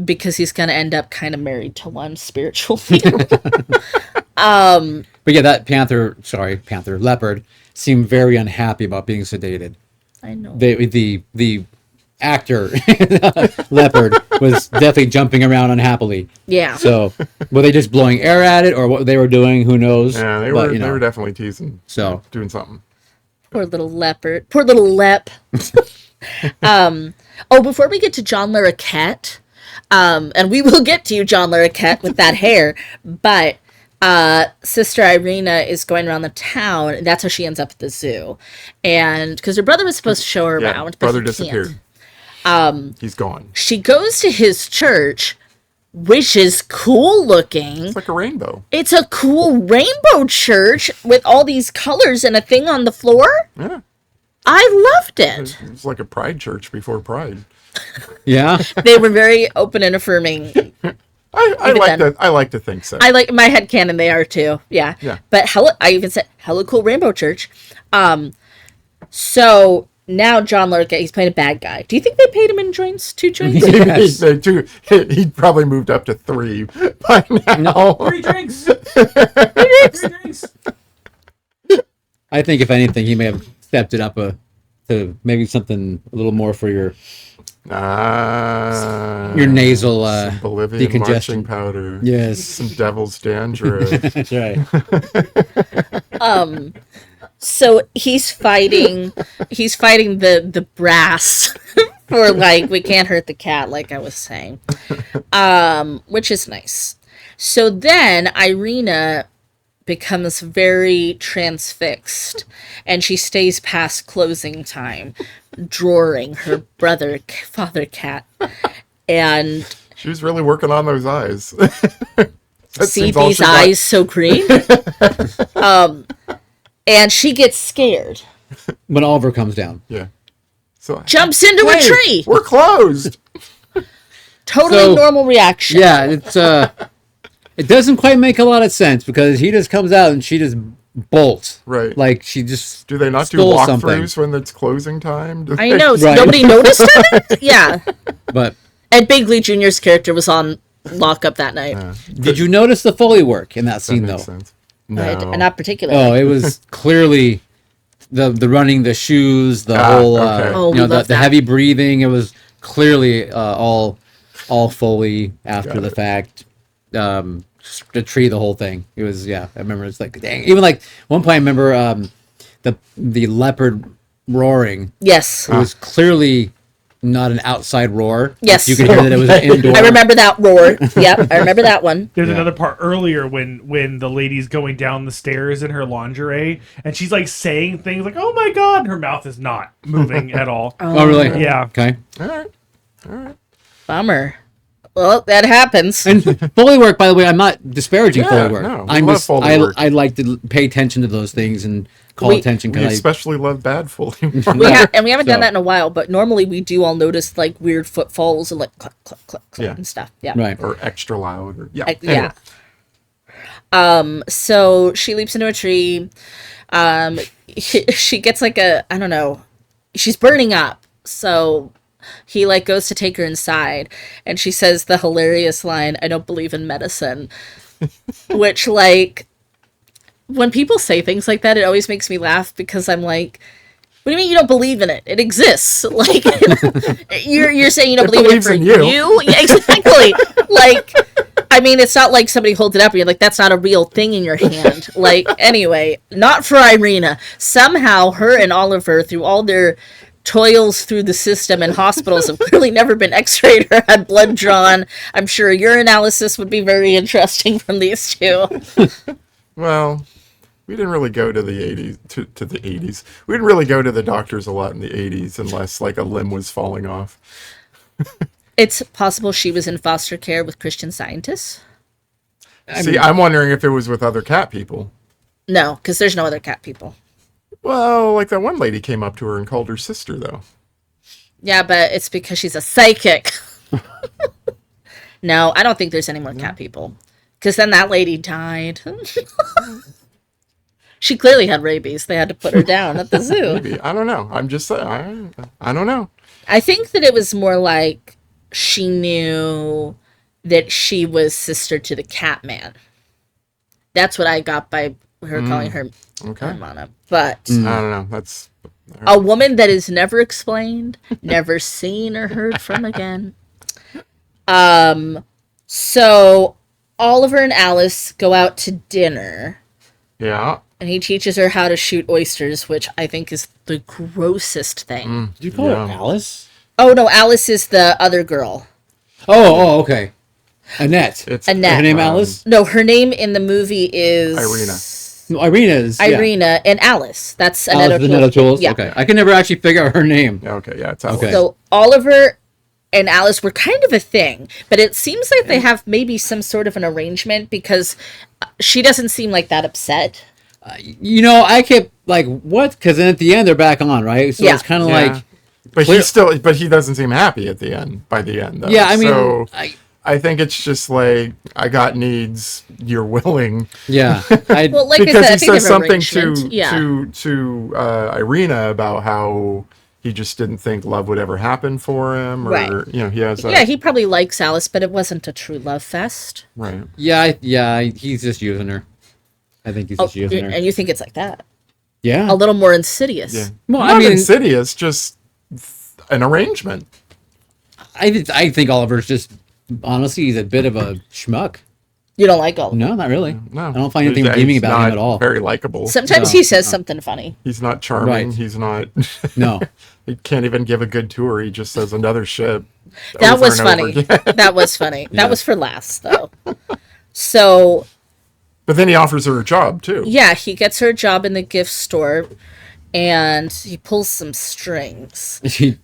because he's going to end up kind of married to one spiritually. But yeah, that leopard seemed very unhappy about being sedated. I know. The actor leopard was definitely jumping around unhappily. Yeah. So were they just blowing air at it, or what they were doing? Who knows? yeah, they But, were definitely teasing, So doing something. Poor little leopard. Poor little lep. Before we get to John Larroquette, and we will get to you, John Larroquette, with that hair, but Sister Irina is going around the town, and that's how she ends up at the zoo. And because her brother was supposed to show her Yeah, around, but brother he disappeared. Can't. He's gone. She goes to his church, which is cool looking. It's like a rainbow. It's a cool rainbow church with all these colors and a thing on the floor. Yeah, I loved it. it's like a pride church before pride. yeah, They were very open and affirming. I like to think so. I like my headcanon, they are too. Yeah. Yeah. But I even said hella cool rainbow church. So now John Larroquette, he's playing a bad guy. Do you think they paid him in joints? 2 joints? Yes. He'd probably moved up to 3 by now. 3 drinks. 3 drinks. I think if anything, he may have stepped it up to maybe something a little more for your nasal some Bolivian marching decongestion. powder. Yes. Some devil's dandruff. That's right. So he's fighting the brass for like, we can't hurt the cat, like I was saying. Which is nice. So then Irina becomes very transfixed, and she stays past closing time, drawing her father cat. And She was really working on those eyes. That see seems all these she got. eyes so green? And she gets scared. When Oliver comes down. Yeah. So Jumps into a hey, tree. we're closed. Totally So- normal reaction. Yeah, it's it doesn't quite make a lot of sense because he just comes out and she just bolts. Right. Like she just Do they not do stole walkthroughs when it's closing time? I know. Right. Nobody noticed it? Yeah. But Ed Begley Jr.'s character was on lock up that night. Did you notice the Foley work in that That scene, makes though? sense. No. Not particularly. Oh, it was clearly the running the shoes, the whole okay. Oh, we the love that. heavy breathing. It was clearly all Foley after Got the it. fact. The tree, the whole thing. It was I remember it's like dang. Even like one point I remember the leopard roaring. Yes. It was clearly not an outside roar. Yes. You could hear that it was an indoor. I remember that roar. Yep, I remember that one. There's Yeah. another part earlier when the lady's going down the stairs in her lingerie and she's like saying things like, "Oh my god," and her mouth is not moving at all. Oh, really? Yeah. Okay. All right. Bummer. Well, that happens. And Foley work, by the way, I'm not disparaging Yeah, Foley work. no, we I'm love just Foley work. I like to pay attention to those things and call We- attention We because especially love bad Foley. We haven't done So- that in a while, but normally we do all notice like weird footfalls and like click, click, click, click Yeah. and stuff. Yeah. right. or extra loud. Or, Yeah. Anyway. So she leaps into a tree. She gets like I don't know. She's burning up. So he like goes to take her inside and she says the hilarious line, "I don't believe in medicine." Which like when people say things like that, it always makes me laugh because I'm like, what do you mean you don't believe in it? It exists. Like you're saying you don't It believe in it believes for in you. you? Yeah, exactly. Like I mean, it's not like somebody holds it up and you're like, that's not a real thing in your hand. Like, anyway, not for Irina. Somehow, her and Oliver, through all their toils through the system and hospitals, have clearly never been x-rayed or had blood drawn. I'm sure your analysis would be very interesting from these two. Well, we didn't really go to the 80s, to the 80s. We didn't really go to the doctors a lot in the 80s unless like a limb was falling off. It's possible she was in foster care with Christian Scientists. See, I'm wondering if it was with other cat people. No, because there's no other cat people. Well, like that one lady came up to her and called her sister, though. Yeah, but it's because she's a psychic. No, I don't think there's any more cat people. Because then that lady died. She clearly had rabies. They had to put her down at the zoo. Maybe. I don't know. I'm just saying. I don't know. I think that it was more like she knew that she was sister to the cat man. That's what I got by her calling her Okay. Hermana. But I don't know. That's a woman that is never explained, never seen or heard from again. So Oliver and Alice go out to dinner. yeah. And he teaches her how to shoot oysters, which I think is the grossest thing. Did you call Yeah. her Alice? Oh no, Alice is the other girl. Oh, okay. Annette. It's Annette. Her name Alice? No, her name in the movie is Irina. No, Irina's. Yeah. Irina and Alice. That's Alice Annette the Net O'Toole's? Yeah. Okay. I can never actually figure out her name. Okay. Yeah. It's Alice. Okay. So Oliver and Alice were kind of a thing, but it seems like they have maybe some sort of an arrangement because she doesn't seem like that upset. You know, I kept like, what? Because then at the end they're back on, right? So Yeah. it's kind of Yeah. like, But Clear- he doesn't seem happy at the end. By the end, though. yeah. I mean, So I think it's just like I got needs. You're willing. yeah. I, Well, like Because I he said, I think says they have something arrangement. Yeah. to Irina about how he just didn't think love would ever happen for him, or Right. he has a, Yeah, he probably likes Alice, but it wasn't a true love fest. right. yeah. He's just using her. I think he's Oh, just using her. and you think it's like that? Yeah. A little more insidious. Yeah, Well, not I mean, insidious, just an arrangement. I think Oliver's just honestly he's a bit of a schmuck. You don't like Oliver. No, not really. No, I don't find anything He's redeeming about him not at all. Very likable. Sometimes No, he says something funny. He's not charming. Right. He's not. No. He can't even give a good tour. He just says another ship. That over was and over funny. again. That was funny. Yeah. That was for laughs, though. So But then he offers her a job too. yeah, he gets her a job in the gift store, and he pulls some strings. She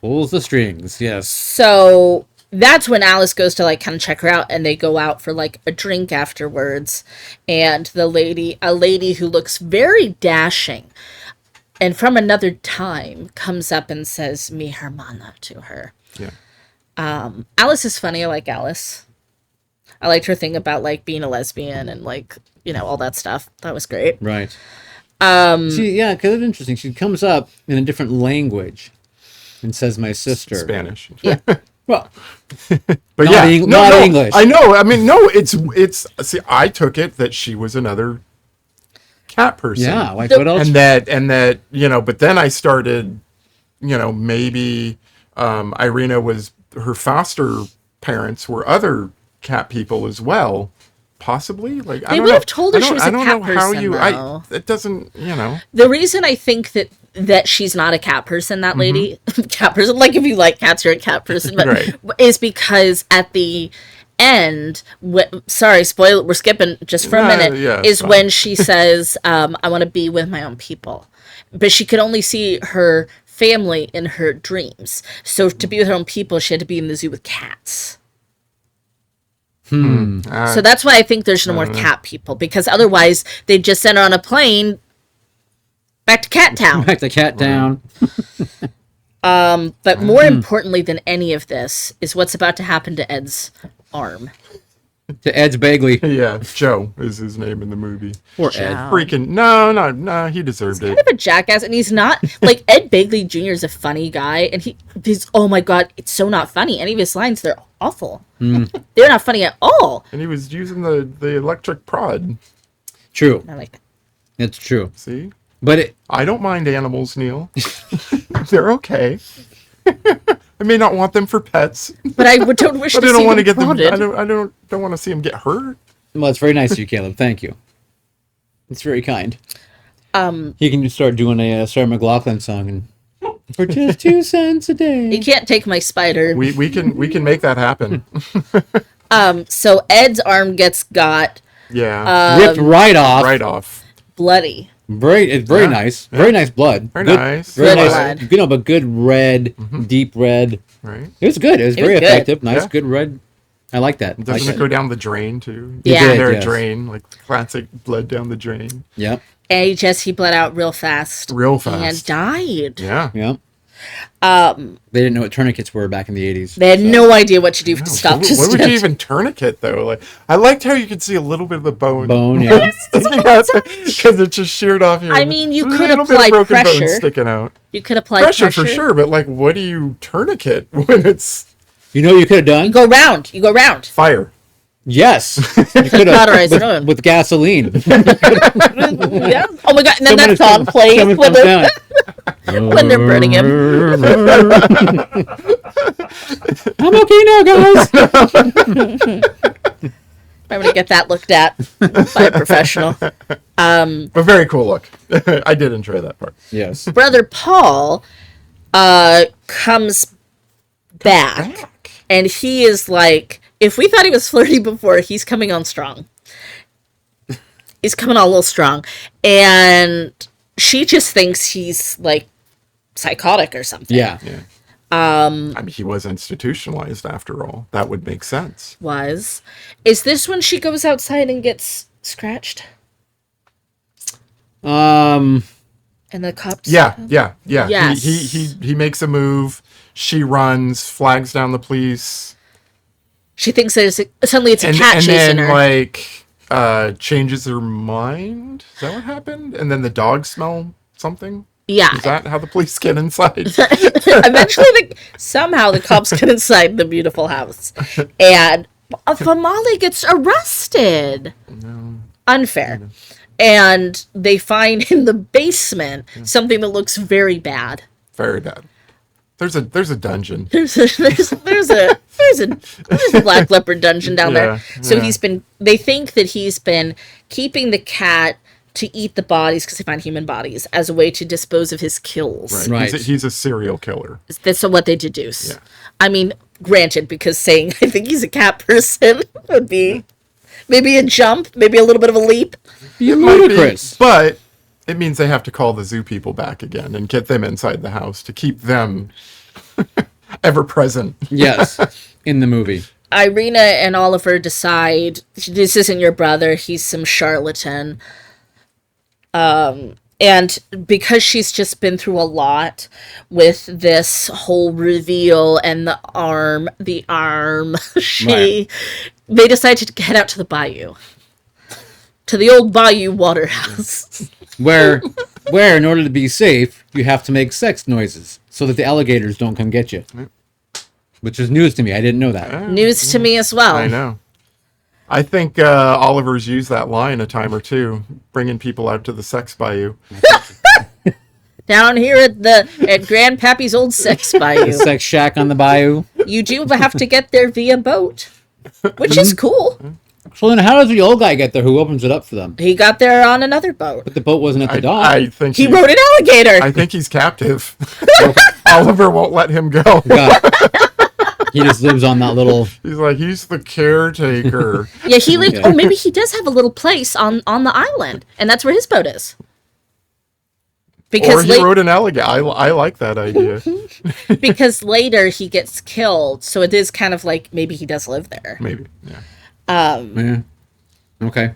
pulls the strings. Yes. So that's when Alice goes to like kind of check her out, and they go out for like a drink afterwards. And a lady who looks very dashing and from another time, comes up and says "mi hermana" to her. Yeah. Alice is funny. I like Alice. I liked her thing about like being a lesbian and like all that stuff. That was great. Right. Because it's interesting. She comes up in a different language and says, "My sister." Spanish. Yeah. Well, But Not yeah, not English. I know. I mean, no, it's. See, I took it that she was another cat person. yeah. Like The- what else? and that but then I started, maybe Irina was her foster parents were other cat people as well, possibly. Like I They don't would know. have told her she was a I don't cat know how person, you. though. It doesn't. The reason I think that she's not a cat person, that lady, cat person, like if you like cats, you're a cat person, but Right. is because at the end, sorry, spoiler, we're skipping just for a minute, yeah, it's is fine. when she says, I want to be with my own people. But she could only see her family in her dreams. So to be with her own people, she had to be in the zoo with cats. So that's why I think there's no more cat people, because otherwise they'd just send her on a plane back to Cat Town. Back the cat down. But more importantly than any of this is what's about to happen to Ed's arm. To Ed's Bagley. Yeah, Joe is his name in the movie. Poor Joe. Ed. Freaking no, he deserved Kind it. of a jackass, and he's not like Ed Begley Jr. is a funny guy, and he's oh my god, it's so not funny. Any of his lines, they're awful. They're not funny at all. And he was using the electric prod. True. I like that. It's true. See, But I don't mind animals, Neil. They're okay. I may not want them for pets, But I don't wish but to I don't see want to them get them. prodded. I don't want to see them get hurt. well, it's very nice of you, Caleb. Thank you. It's very kind. He can just start doing a Sarah McLachlan song and for just 2 cents a You day. can't take my spider. We can make that happen. So Ed's arm gets got Yeah, Ripped right off. right off. bloody. It's very nice. Very nice blood. Very Good- nice. Very Good nice. blood. But good red, deep red. Right? It was good. It was It very was good. effective. Nice, Yeah. good red. I like that. I Doesn't like it go down the drain too? Yeah. did, There, yes. drain, like classic blood down the drain. Yep. And he bled out real fast. Real And fast. died. Yeah. Yep. They didn't know what tourniquets were back in the 80s. They had no idea what to do to stop What, this. what would you even tourniquet though? Like, I liked how you could see a little bit of the bone. Bone, yeah. Because it just sheared off here. I mean, you There's a could little bit of apply broken bone pressure. sticking out. You could apply Pressure for sure, but like, what do you tourniquet when it's You know what you could have done? You go round. You go round. fire? Yes. You could Cauterize have it on. with gasoline. Yeah. Oh my god! And then that Someone song plays someone when comes they're, down. when they're burning him. I'm okay now, guys. I'm gonna get that looked at by a professional. But very cool look. I did enjoy that part. Yes. Brother Paul comes back, and he is like, if we thought he was flirty before, he's coming on strong. He's coming on a little strong, and she just thinks he's like psychotic or something. Yeah. I mean, he was institutionalized after all. That would make sense. Is this when she goes outside and gets scratched? Um. And the cops. Yeah. Yes. He makes a move. She runs, flags down the police, She thinks suddenly it's a and cat chasing then her. changes her mind. Is that what happened? And then the dogs smell something. Yeah. Is that how the police get inside? Eventually, somehow the cops get inside the beautiful house, and For Maui gets arrested. Unfair. And they find in the basement something that looks very bad. Very bad. There's a dungeon. There's a black leopard dungeon down there. So yeah. they think that he's been keeping the cat to eat the bodies, because they find human bodies, as a way to dispose of his kills. Right. He's a serial killer. That's what they deduce. Yeah. I mean, granted, because saying I think he's a cat person would be maybe a jump, maybe a little bit of a leap. Be Might be, ludicrous. but it means they have to call the zoo people back again and get them inside the house to keep them ever present. Yes. In the movie. Irina and Oliver decide this isn't your brother, he's some charlatan. And because she's just been through a lot with this whole reveal and the arm, they decide to head out to the bayou. To the old bayou water house. Where in order to be safe, you have to make sex noises so that the alligators don't come get you. which is news to me. I didn't know that. News to me as well. I know. I think Oliver's used that line a time or two, bringing people out to the sex bayou. Down here at Grandpappy's old sex bayou. The sex shack on the bayou. You do have to get there via boat, which is cool. So then how does the old guy get there? Who opens it up for them? He got there on another boat. But the boat wasn't at the dock. I think He rode an alligator. I think he's captive. Oliver won't let him go. He just lives on that little... He's the caretaker. Yeah, he lived... Oh, maybe he does have a little place on the island, and that's where his boat is. Or he rode an alligator. I like that idea. Because later he gets killed, so it is kind of like maybe he does live there. Maybe, yeah. Yeah. Okay.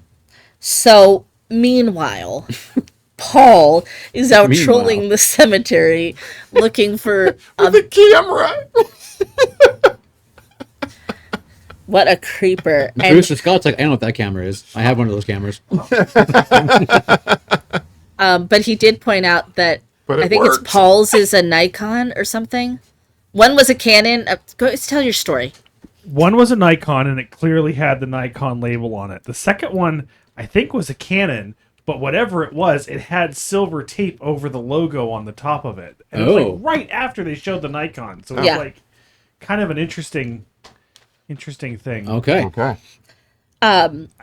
So, meanwhile, Paul is out trolling the cemetery looking for the camera. What a creeper. And Bruce Scott's like, I don't know what that camera is. I have one of those cameras. But he did point out that I think works. it's Paul's is a Nikon or something. One was a Canon. Go tell your story. One was a Nikon, and it clearly had the Nikon label on it. The second one, I think, was a Canon, but whatever it was, it had silver tape over the logo on the top of it. And it was like right after they showed the Nikon. So it was like kind of an interesting thing. Okay.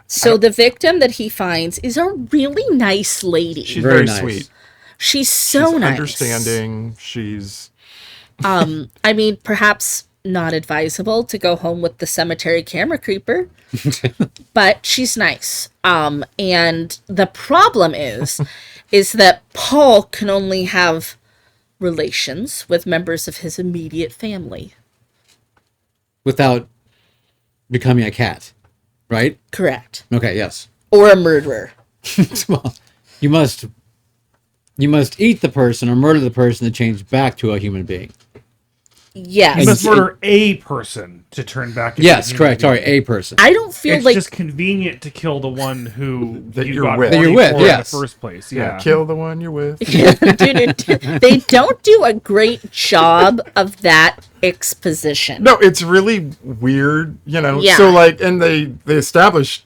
So the victim that he finds is a really nice lady. She's very nice. sweet. She's so nice. Understanding. She's... I mean, perhaps not advisable to go home with the cemetery camera creeper, but she's nice. And the problem is that Paul can only have relations with members of his immediate family. Without becoming a cat, right? Correct. Okay, yes. Or a murderer. Well, you must eat the person or murder the person to change back to a human being. Yes. You must murder a person to turn back into Yes, correct. Sorry, a person. I don't feel it's like just convenient to kill the one who That you you're got with. That you're horny with, for yes. in the first place. Yeah. Kill the one you're with. Dude, they don't do a great job of that exposition. No, it's really weird, you know. Yeah. So and they establish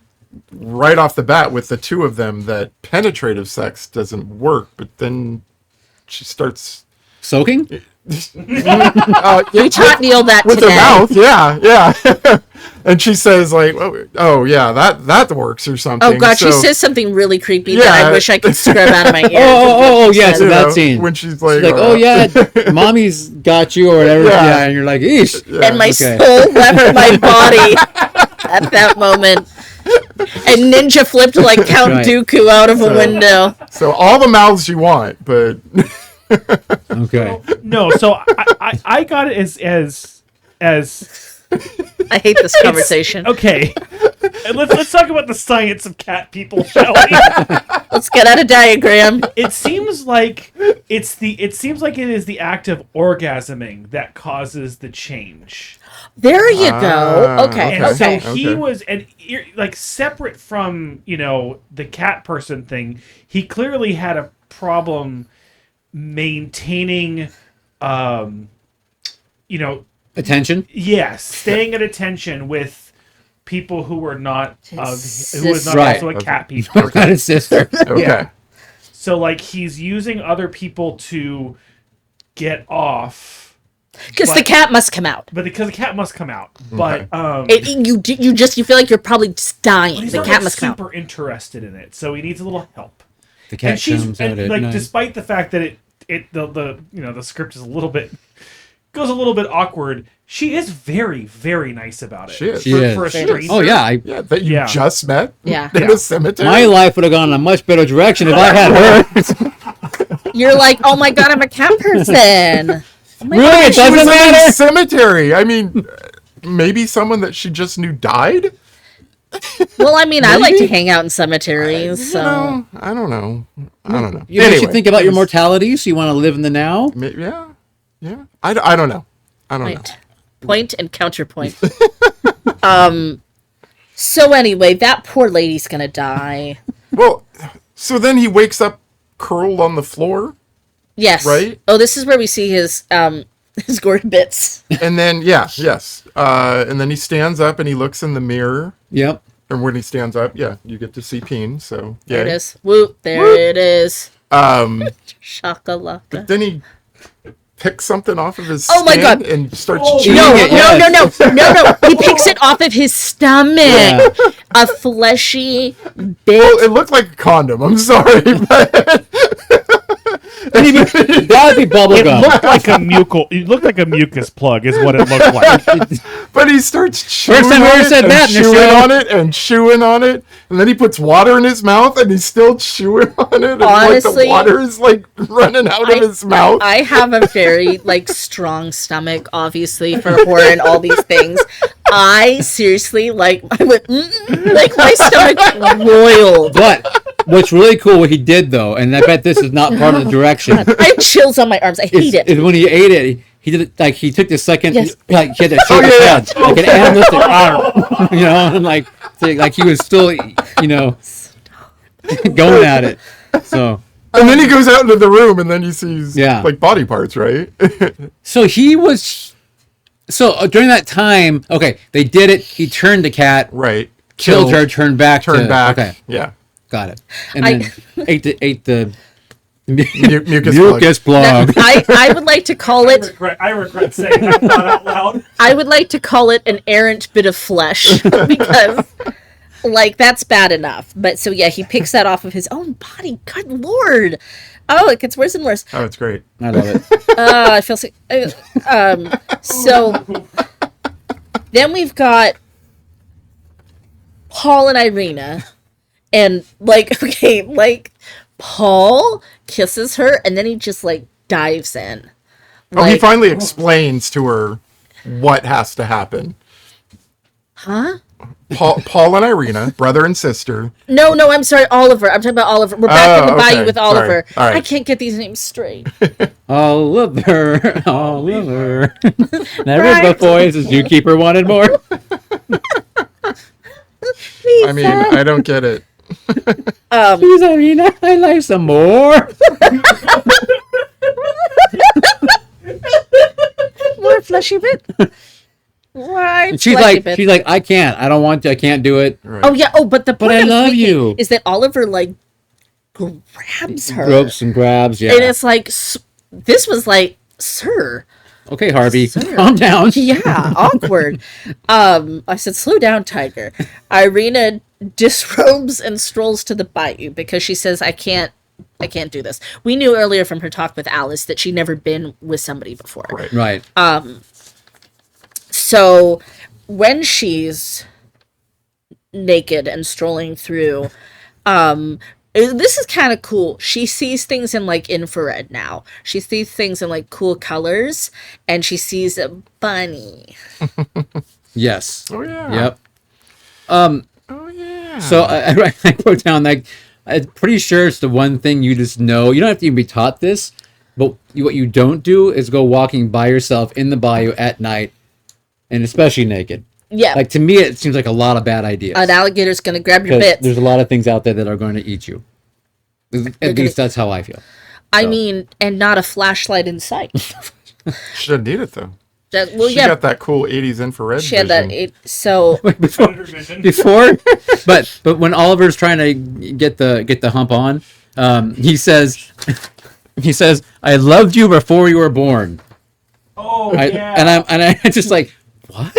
right off the bat with the two of them that penetrative sex doesn't work, but then she starts Soaking? We taught Neil that with today. her mouth, yeah. And she says oh yeah, that works or something. Oh god, she So, says something really creepy Yeah. that I wish I could scrub out of my ears. Oh, yes, you that know, scene. when she's like, Oh yeah, mommy's got you or whatever. Yeah. Yeah, and you're like, eesh. And my Okay. soul left my body at that moment. And Ninja flipped like Count Right. Dooku out of a window. So all the mouths you want, but Okay. No, so I got it as I hate this conversation. okay. And let's talk about the science of cat people, shall we? Let's get out a diagram. It seems like it is the act of orgasming that causes the change. There you go. Okay. And Okay. so he was, and like separate from the cat person thing, he clearly had a problem maintaining, Attention. yes, staying at attention with people who were not who was not Right. also a cat people. Not his sister. okay. Yeah. So like he's using other people to get off, Because the cat must come out. but because the cat must come out. But You feel like you're probably just dying. he's The not cat like, must come out. super interested in it, so he needs a little help. The cat And she's comes out and, at like night. despite the fact that the script is goes a little bit awkward, she is very, very nice about it. She is. She For a is. stranger. Oh yeah, Yeah, that you Yeah. just met Yeah. in a cemetery. my life would have gone in a much better direction if I had her. You're like, oh my god, I'm a cat person. Oh my Really? God, It she doesn't was- matter? cemetery. I mean, maybe someone that she just knew died. Well, I mean, I like to hang out in cemeteries, so. No, I don't know. You should think about your mortality, so you want to live in the now. Yeah. I don't know. I don't know. Point and counterpoint. So anyway, that poor lady's gonna die. Well, so then he wakes up curled on the floor. Yes. Right? Oh, this is where we see his his gory bits. And then, yes. And then he stands up and he looks in the mirror. Yep. And when he stands up, you get to see Peen. So, yeah. There it is. Whoop, there it is. Shakalaka. Then he picks something off of his Oh my stand God. and starts chewing No, it. no. He picks it off of his stomach. Yeah. A fleshy Well, bit. it looked like a condom. I'm sorry, but That would be bubble It gum. looked like a mucus plug, is what it looked like. but he starts chewing First time I on ever it said and that in the chewing show. on it and chewing on it, and then he puts water in his mouth and he's still chewing on it, and like Honestly, the water is like running out of his mouth. I have a very like strong stomach, obviously, for horror and all these things. I seriously I went like my stomach roiled. But what's really cool, what he did though, and I bet this is not part of the direction, I have chills on my arms. I hate it. is when he ate it, he did it like he took the second, Yes. like he had to shake his head, like an animalistic, you know, and like he was still, going at it. So And then he goes out into the room and then he sees Yeah. like body parts, right? he was. So during that time, okay, they did it. He turned the cat, right. killed her, turned back. back. Okay, Yeah. got it. And then ate the Mucus mucus plug. I would like to call it. I regret saying that not out loud. I would like to call it an errant bit of flesh because, like, that's bad enough. But so yeah, he picks that off of his own body. Good lord! Oh, it gets worse and worse. Oh, it's great. I love it. I feel sick. So then we've got Paul and Irina, and Paul kisses her, and then he just dives in. Oh, he finally explains to her what has to happen. Huh? Paul and Irina, brother and sister. No, I'm sorry, Oliver. I'm talking about Oliver. We're back in the bayou with Sorry. Oliver. All right. I can't get these names straight. Oliver. Never Right. before as zookeeper wanted more. I mean, I don't get it. Please, Irina, I like some more. More fleshy bit. Right. And she's like, I can't. I don't want to. I can't do it. Right. Oh yeah. Oh, but the point I I'm love making you. is that Oliver grabs her, Ropes and grabs. Yeah. and it's this was sir. Okay, Harvey, Sir. calm down. Yeah, awkward. I said, slow down, Tiger. Irina disrobes and strolls to the bayou because she says, I can't do this. We knew earlier from her talk with Alice that she'd never been with somebody before. Right. Right. So when she's naked and strolling through, this is kind of cool. She sees things in infrared now. She sees things in cool colors, and she sees a bunny. Yes. Oh yeah. Yep. Oh yeah. So I wrote down I'm pretty sure it's the one thing you just know. You don't have to even be taught this, but what you don't do is go walking by yourself in the bayou at night, and especially naked. Yeah. To me, it seems like a lot of bad ideas. An alligator's gonna grab your 'Cause bits. there's a lot of things out there that are going to eat you. At least that's how I feel. I mean, and not a flashlight in sight. She doesn't need it though. Well, She yeah, got that cool '80s infrared. she had that. vision. So Before, but when Oliver's trying to get the hump on, he says, "I loved you before you were born." Oh, yeah. And I'm just like, what?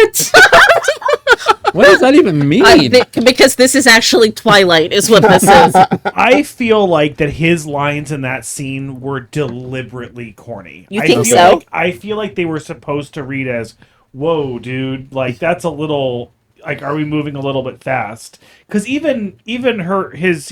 What does that even mean? because this is actually Twilight, is what this is. I feel like that his lines in that scene were deliberately corny. You I think feel so? I feel like they were supposed to read as, "Whoa, dude! That's a little are we moving a little bit fast?" Because even his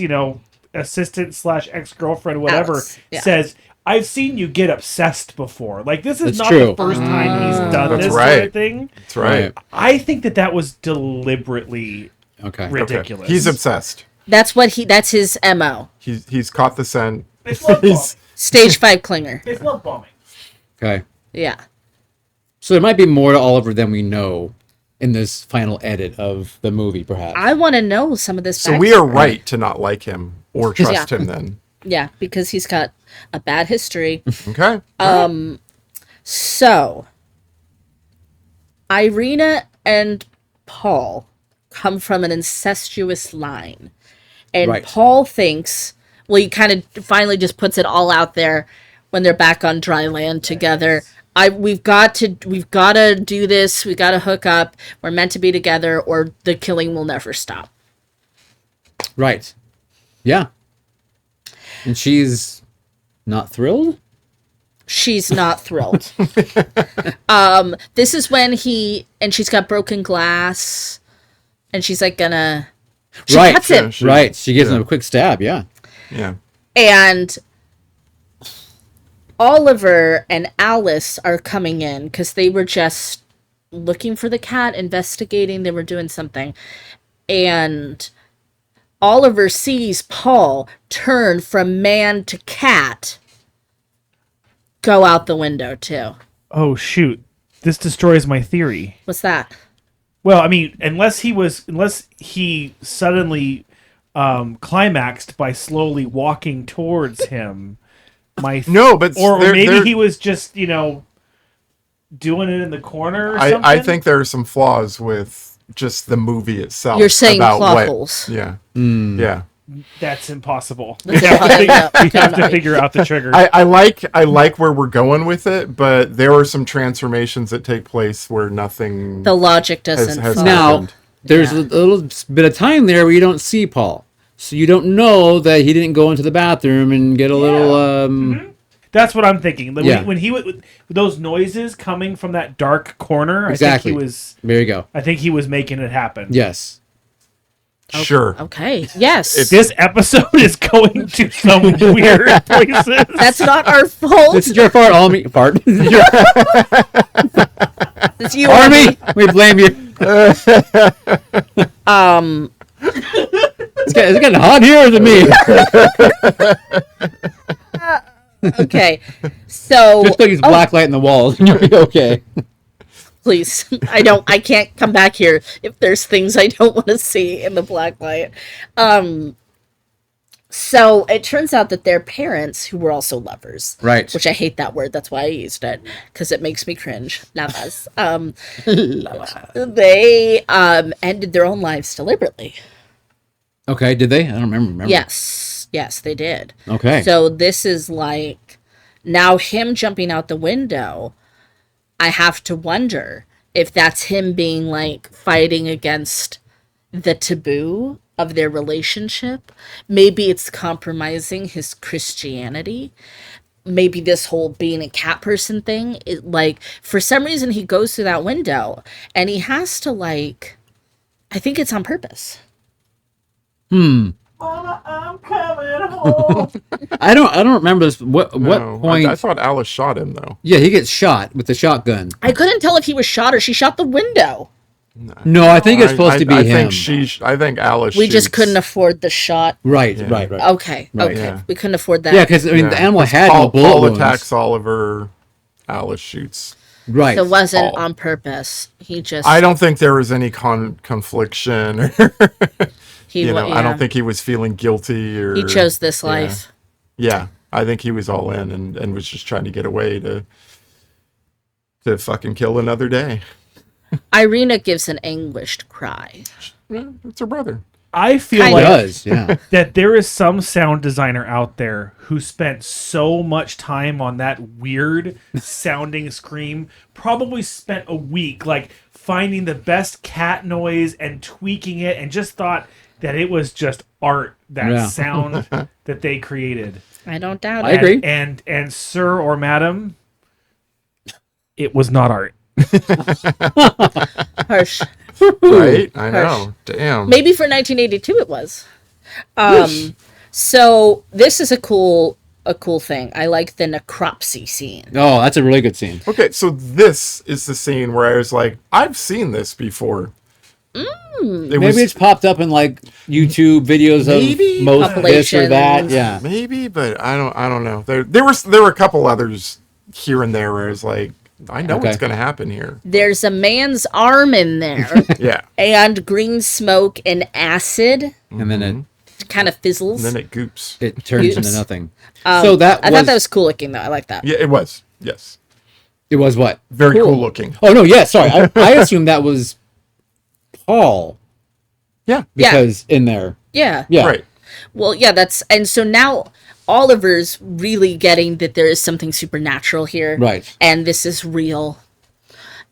assistant / ex-girlfriend whatever Alex, yeah. says, "I've seen you get obsessed before." This is That's not true. the first time he's done That's this sort right. of thing. That's right. I think that was deliberately Okay. ridiculous. Okay. He's obsessed. That's his MO. He's caught the scent. It's love bombing. He's Stage 5 clinger. It's love bombing. Okay. Yeah. So there might be more to Oliver than we know in this final edit of the movie, perhaps. I want to know some of this. so we are right to not like him or trust Yeah. him then. Yeah, because he's got a bad history. Okay. So, Irina and Paul come from an incestuous line. And Right. Paul thinks, well, he kind of finally just puts it all out there when they're back on dry land together. We've got to do this. We got to hook up. We're meant to be together, or the killing will never stop. Right. Yeah. And she's not thrilled? She's not thrilled. This is when she's got broken glass, and she's like gonna. She Right. cuts him. Right. She gives him a quick stab. Yeah. Yeah. And Oliver and Alice are coming in because they were just looking for the cat, investigating. They were doing something. And Oliver sees Paul turn from man to cat, go out the window too. Oh shoot! This destroys my theory. What's that? Well, I mean, unless he suddenly climaxed by slowly walking towards him. No, but or there- maybe there- he was just doing it in the corner or something. I think there are some flaws with just the movie itself. You're saying about plot what- holes. Yeah. Mm. Yeah. that's impossible. That's We have to impossible. we have to figure out the trigger. I like where we're going with it, but there are some transformations that take place where nothing The logic doesn't has follow. Now, happened. there's a little bit of time there where you don't see Paul. So you don't know that he didn't go into the bathroom and get a little... That's what I'm thinking. Like, Yeah. when he with those noises coming from that dark corner, Exactly. I There you go. think he was making it happen. Yes. Sure. Okay. Yes. This episode is going to some weird places. That's not our fault. This is your part, Army. Part. It's you, Army, we blame you. Is it getting hot here or is it me? Okay. So Just go use black light in the walls and you'll be okay. please, I can't come back here if there's things I don't want to see in the black light. So it turns out that their parents, who were also lovers, Right. which I hate that word, that's why I used it, because it makes me cringe. Lovers. They ended their own lives deliberately. Okay, did they? I don't remember. Yes, they did. Okay. So this is like now him jumping out the window. I have to wonder if that's him being like fighting against the taboo of their relationship. Maybe it's compromising his Christianity. Maybe this whole being a cat person thing, like for some reason he goes through that window and he has to I think it's on purpose. Mama, I'm coming home. I don't remember this. What No, point? I thought Alice shot him though. Yeah, he gets shot with the shotgun. I couldn't tell if he was shot or she shot the window. No, I think it's supposed to be I him. I think Alice. We just shoots. couldn't afford the shot. Right, Yeah. right. Okay, Right. okay. Yeah. We couldn't afford that. Yeah, because I mean Yeah. the animal 'Cause had no bullet Paul wounds. attacks Oliver. Alice shoots. Right. So it wasn't Paul. on purpose. He just I don't think there was any confliction. he I don't think he was feeling guilty or he chose this life. Yeah, I think he was all in and was just trying to get away to fucking kill another day. Irina gives an anguished cry. It's her brother. I feel Kind He like does, yeah. that there is some sound designer out there who spent so much time on that weird sounding scream, probably spent a week finding the best cat noise and tweaking it, and just thought that it was just art, that Yeah. sound that they created. I don't doubt I it. agree. And sir or madam, it was not art. Harsh. Right? I know. Damn. Maybe for 1982 it was. So this is a cool thing. I like the necropsy scene. Oh, that's a really good scene. Okay, so this is the scene where I was like, I've seen this before. Maybe it's popped up in YouTube videos Maybe? of most this or that. Compilations. Yeah. Maybe, but I don't know. There were a couple others here and there where I was like, I know Okay. what's going to happen here. There's a man's arm in there Yeah. and green smoke and acid And then kind of fizzles. And then it goops. it turns Oops. into nothing. So I thought that was cool looking though. I like that. Yeah, it was. Yes. It was what? Very cool looking. Oh no, yeah. Sorry, I assumed that was Paul Yeah. because in there. Yeah. Yeah. Right. Well, yeah, and so now Oliver's really getting that there is something supernatural here. Right. And this is real.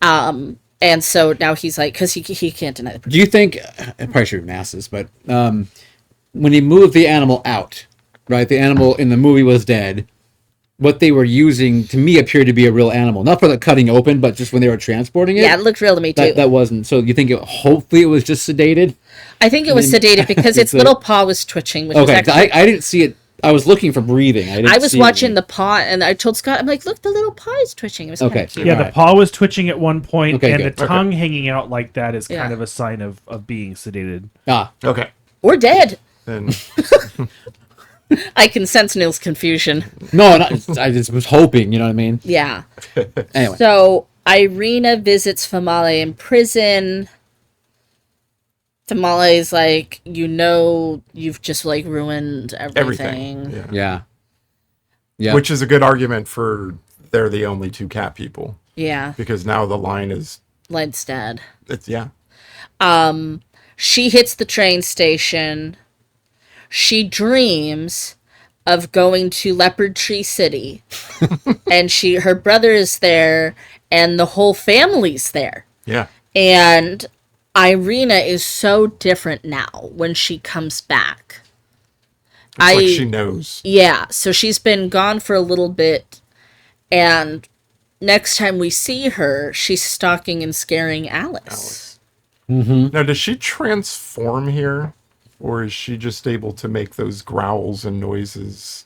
And so now he's like, because he can't deny the Do you think? I probably should have asked this, but when he moved the animal out, right? The animal in the movie was dead. What they were using to me appeared to be a real animal, not for the cutting open, but just when they were transporting it. Yeah, it looked real to me too. That wasn't. So you think hopefully it was just sedated? I think it was sedated because its little paw was twitching. Which Okay, was actually, I didn't see it. I was looking for breathing. I was watching the paw, and I told Scott, I'm like, look, the little paw is twitching. It was kind Okay. of cute. Yeah, All the right. paw was twitching at one point, Okay, and good. the tongue hanging out like that is Yeah. kind of a sign of being sedated. Okay. Or dead. Then I can sense Neil's confusion. No, I just was hoping. You know what I mean? Yeah. Anyway. So Irina visits Famale in prison. Famale's like, you've just like ruined everything. Yeah. Yeah. Which is a good argument for they're the only two cat people, Yeah. because now the line is Light's dead. it's yeah. She hits the train station. She dreams of going to Leopard Tree City. And her brother is there and the whole family's there. Yeah. And Irina is so different now when she comes back. It's like she knows. Yeah, so she's been gone for a little bit, and next time we see her, she's stalking and scaring Alice. Now, does she transform here, or is she just able to make those growls and noises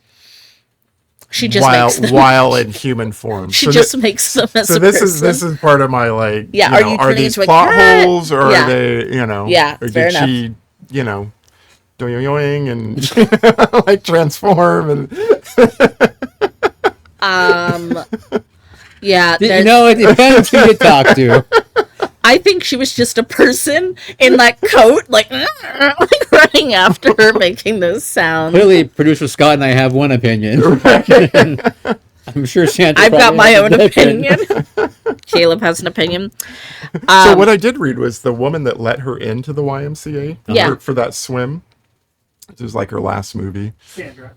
She just makes them. while in human form? She just makes them as so a this person. is part of my like. Yeah, you are know, you are turning these into a plot cat? holes, or Yeah. are they Yeah, or fair did enough. she doing and like transform and Yeah, it depends who you talk to. I think she was just a person in that coat, like running after her, making those sounds. Clearly, producer Scott and I have one opinion. I'm sure Santa. I've got probably my has a own different. opinion. Caleb has an opinion. So what I did read was the woman that let her into the YMCA Yeah. for that swim. It was like her last movie. Sandra.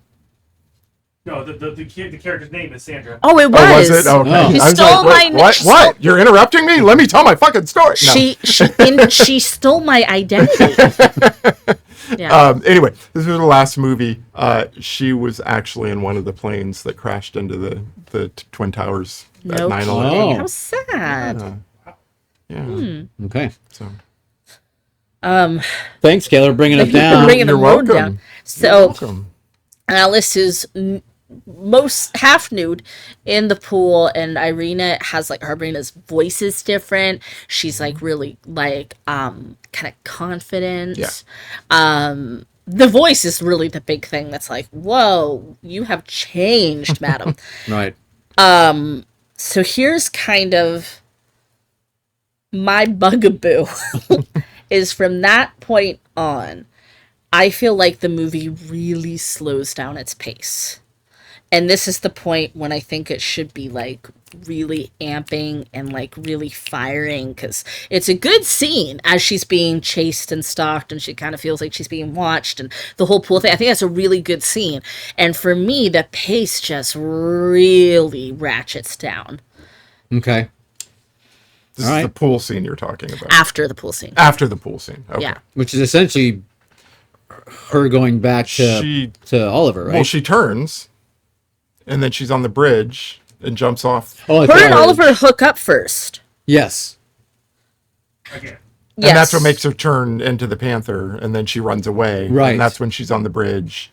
No, the character's name is Sandra. Oh, it was. Oh, was it? Okay. Oh. She I was stole like, my- what? she What? stole- You're interrupting me? Let me tell my fucking story. No. She stole my identity. Yeah. Anyway, this was the last movie. She was actually in one of the planes that crashed into the Twin Towers at No 9/11. Oh. How sad. Yeah. Okay. So Thanks, Taylor, bringing us down. Bringing the you're mood welcome. down. You're So welcome. Alice is most half nude in the pool, and Irina's voice is different. She's like really like kind of confident. Yeah. The voice is really the big thing that's like, whoa, you have changed, madam. Right. So here's kind of my bugaboo is from that point on, I feel like the movie really slows down its pace. And this is the point when I think it should be like really amping and like really firing, because it's a good scene as she's being chased and stalked and she kind of feels like she's being watched and the whole pool thing. I think that's a really good scene. And for me, the pace just really ratchets down Okay. This All is right. the pool scene you're talking about. after the pool scene. After the pool scene. Okay. Yeah. Which is essentially her going back to Oliver, right? Well, she turns, and then she's on the bridge and jumps off. Oh, that's Her and right. Oliver hook up first. Yes. Again. And Yes. that's what makes her turn into the Panther, and then she runs away. Right. And that's when she's on the bridge.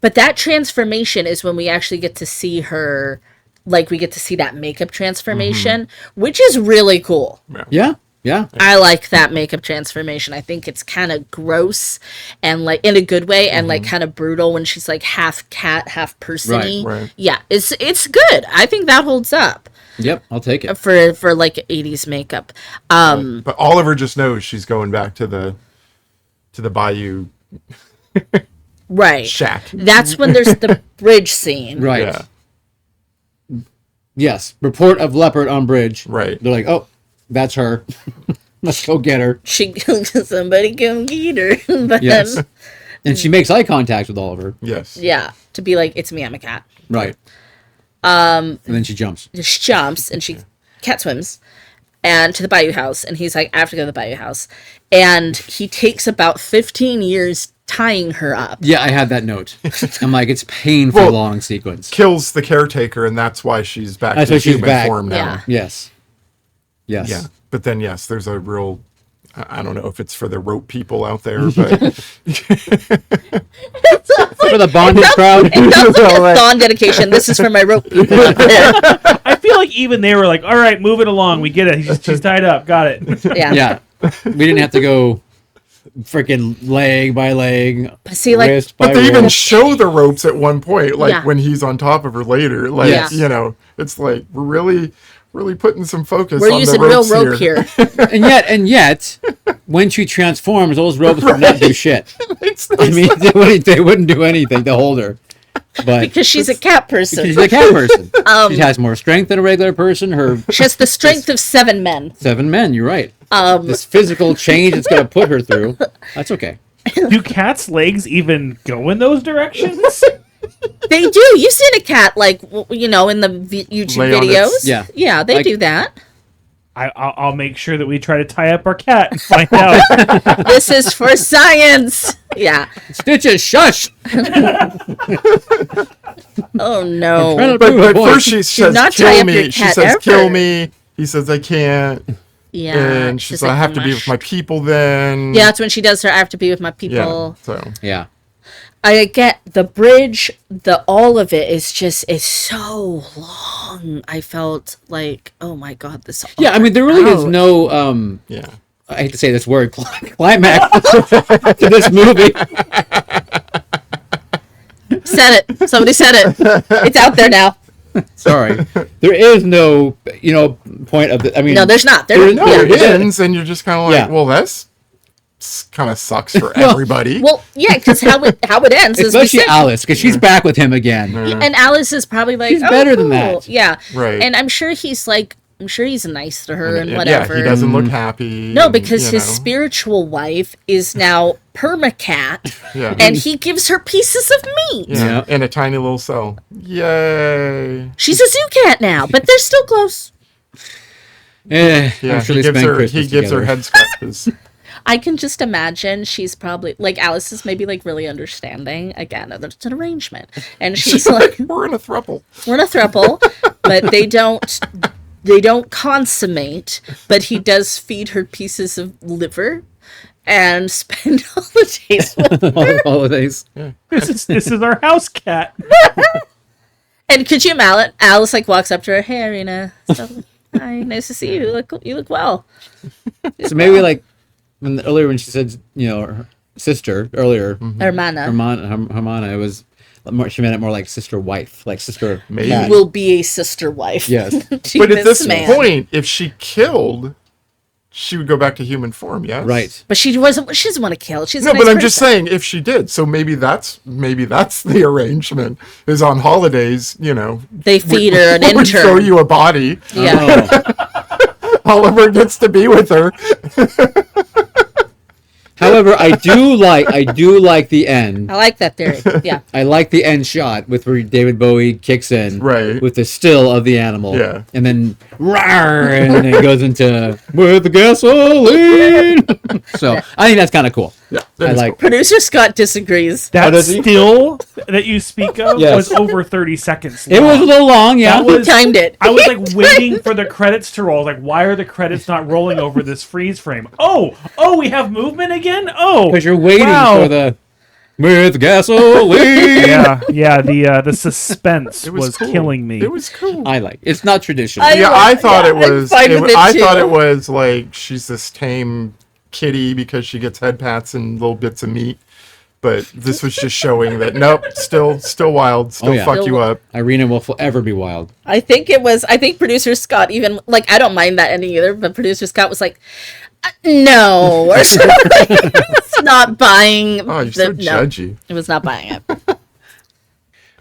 But that transformation is when we actually get to see her, like we get to see that makeup transformation, which is really cool. Yeah. Yeah. I like that makeup transformation. I think it's kind of gross and like in a good way and like kind of brutal when she's like half cat, half person-y. Right. Yeah, it's good. I think that holds up Yep. I'll take it. for like 80s makeup. But Oliver just knows she's going back to the Bayou Right. shack. That's when there's the bridge scene. Right. Yeah. Yes, report of leopard on bridge. Right. They're like, oh, that's her. Let's go get her. Somebody come get her. But Yes. And she makes eye contact with Oliver. Yes. yeah, to be like, it's me, I'm a cat. Right. And then she jumps. She jumps and she cat swims and to the Bayou house, and he's like, I have to go to the Bayou house. And he takes about 15 years tying her up. Yeah, I had that note. I'm like, it's painful Well, long sequence. Kills the caretaker, and that's why she's back That's to why she's human back. form now. Yeah. Yes. Yes. Yeah. But then, yes, there's a real. I don't know if it's for the rope people out there, but For the bonded crowd. It felt like a dawn dedication. This is for my rope people out there. I feel like even they were like, all right, move it along. We get it. She's tied up. Got it. Yeah. Yeah. We didn't have to go freaking leg by leg. See, like, wrist by but they even wrist. show the ropes at one point, like Yeah. when he's on top of her later. Like Yes. it's like we're really putting some focus. we're on using the real ropes rope here. And yet, when she transforms, those ropes would not do shit. It's I mean, they wouldn't do anything to hold her. But Because she's a cat person. she's a cat person. She has more strength than a regular person. Her She has the strength of 7 men. 7 men, you're right. This physical change it's going to put her through. That's okay. Do cats' legs even go in those directions? They do. You've seen a cat, like, in the YouTube Lay on its- videos. Yeah. Yeah, they Like- do that. I'll make sure that we try to tie up our cat and find out. This is for science. Yeah. Stitches, shush! Oh, no. Trying to But prove a point. first she says, not tie "Kill up your me." She cat says, ever. "Kill me." He says, "I can't." Yeah. And she's like, "I have to be with my people then." Yeah, that's when she does her I have to be with my Yeah. people. So Yeah. I get the bridge, all of it is so long. I felt like, oh my god, this. Yeah, I mean, there really is Ouch. no, yeah. I hate to say this word, climax to this movie. Said it. Somebody said it. It's out there now. Sorry. There is no, point of the, I mean. No, there's not. There is No, Yeah. it ends, and you're just kind of like, Yeah. well, that's kind of sucks for everybody. Well, yeah, because how it ends is we Especially said, Alice, because she's back with him again. and Alice is probably like, She's oh, better than cool. that. Yeah, Right. And I'm sure he's nice to her and Yeah, whatever. he doesn't look happy. No, and, because you his know. spiritual wife is now permacat, Yeah. and he gives her pieces of meat. Yeah, Yeah. in a tiny little cell. Yay! She's a zoo cat now, but they're still close. Yeah, Yeah, I'm sure he they gives spend her Christmas he gives her together. head scratches. I can just imagine she's probably like Alice is maybe like really understanding. Again, it's an arrangement, and she's like, We're in a throuple. we're in a throuple, but they don't consummate. But he does feed her pieces of liver and spend holidays with All her. the holidays. This is our house cat. And could you imagine? Alice like walks up to her, "Hey, Irina, hi, nice to see you. You look well." So maybe like earlier when she said, her sister earlier, Hermana Hermana, it was more, she meant it more like sister wife, like sister. Maybe. cat. will be a sister wife. Yes. to But at this man. point, if she killed, she would go back to human form. Yes. Right. But she doesn't want to kill. She's No, a nice but I'm just person. saying if she did. So maybe that's the arrangement. Is on holidays, They feed her an we throw intern. you a body. Yeah. Oh. Oliver gets to be with her. However, I do like the end. I like that theory. Yeah. I like the end shot with where David Bowie kicks in, Right. with the still of the animal, Yeah. and then rawr, and then it goes into with the gasoline. So I think that's kind of cool. Yeah. I that is like. cool. Producer Scott disagrees. That does he? still that you speak of Yes. was over 30 seconds It was a long. little long, yeah. That was- He timed it. I was like waiting for the credits to roll. Like, why are the credits not rolling over this freeze frame? Oh, we have movement again. Oh, Because you're waiting wow. for the with gasoline. yeah. The suspense It was cool. killing me. It was cool. I like. It's not traditional. I- I thought yeah, it I'm was. fine with it I too. thought it was like she's this tame kitty because she gets head pats and little bits of meat. But this was just showing that nope, still wild, still Oh, yeah. fuck you up. Irina will forever be wild. I think producer Scott even like I don't mind that ending either, but producer Scott was like, no, or something. It's not buying. Oh, you're so no, judgy. it was not buying it.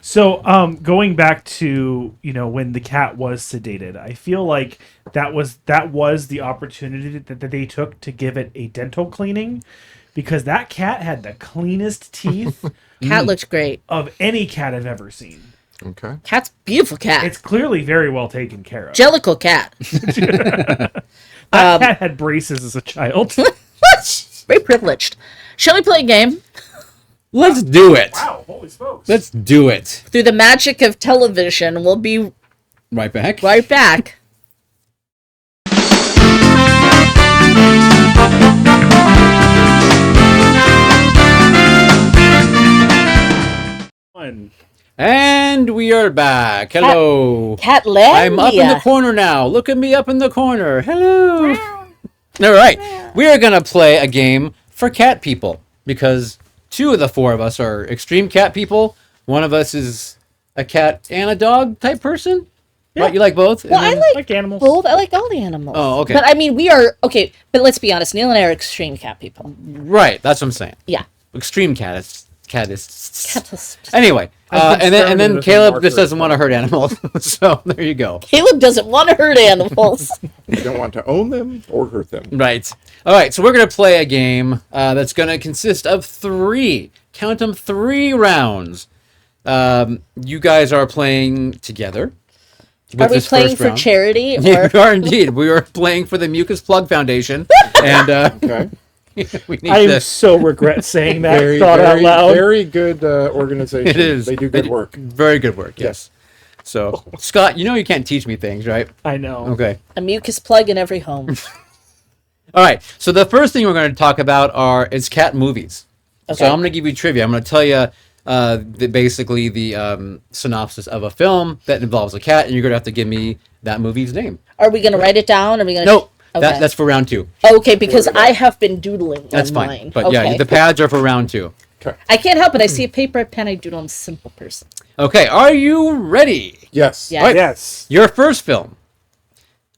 So, going back to when the cat was sedated, I feel like that was the opportunity that they took to give it a dental cleaning, because that cat had the cleanest teeth Cat looked great. of any cat I've ever seen. Okay. Cat's beautiful cat. It's clearly very well taken care of. Jellicle cat. That cat had braces as a child. Very privileged. Shall we play a game? Let's do it. Wow, holy smokes. Let's do it. Through the magic of television, we'll be Right back. right back. Fun. And we are back. Hello. Catlandia. I'm up in the corner now. Look at me up in the corner. Hello. All right. We are going to play a game for cat people because 2 of the 4 of us are extreme cat people. One of us is a cat and a dog type person. Yeah. Right? You like both? Well, I Like animals. both. I like all the animals. Oh, okay. But I mean, we are okay. But let's be honest. Neil and I are extreme cat people. Right. That's what I'm saying. Yeah. Extreme catists. Catists. Anyway, I've been and founded then as a Caleb marker. just doesn't want to hurt animals. So there you go. Caleb doesn't want to hurt animals. You don't want to own them or hurt them. Right. All right. So we're going to play a game that's going to consist of 3, count them, 3 rounds. You guys are playing together. with Are we this playing first for round. charity? Yeah, Or we are indeed. We are playing for the Mucus Plug Foundation. And Okay. we need I to... so regret saying that. Very, Thought out very, loud. very good organization. It is. They do good work. Very good work, yes. So, Scott, you can't teach me things, right? I know. Okay. a mucus plug in every home. All right. So the first thing we're going to talk about is cat movies. Okay. So I'm going to give you trivia. I'm going to tell you basically the synopsis of a film that involves a cat, and you're going to have to give me that movie's name. Are we going to write it down? Are we going to? Nope. Okay. That's for round 2. Okay, because I have been doodling. That's on fine. Mine. But okay. yeah, the pads are for round 2. I can't help it. I see a paper pen. I doodle. I'm a simple person. Okay. Are you ready? Yes. Yeah. All right. Yes. Your first film.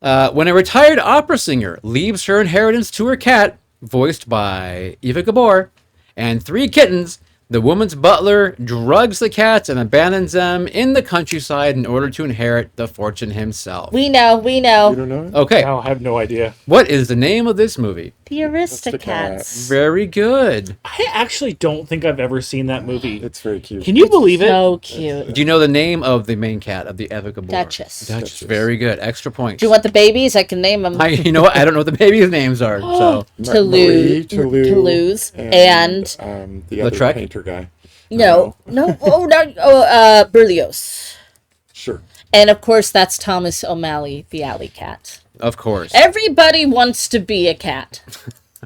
When a retired opera singer leaves her inheritance to her cat, voiced by Eva Gabor, and 3 kittens, the woman's butler drugs the cats and abandons them in the countryside in order to inherit the fortune himself. We know. We You know. don't know it? Okay, I have no idea. what is the name of this movie? The Aristocats. Very good. I actually don't think I've ever seen that movie. It's very cute. Can you believe it? So cute. Do you know the name of the main cat of the Eva Gabor? Duchess. Duchess. Very good. Extra points. Do you want the babies? I can name them. You know what? I don't know what the baby's names are. So Marie, Toulouse, and the other Lautrec? painter guy. no, Berlioz. Sure. And of course, that's Thomas O'Malley, the alley cat. of course. Everybody wants to be a cat.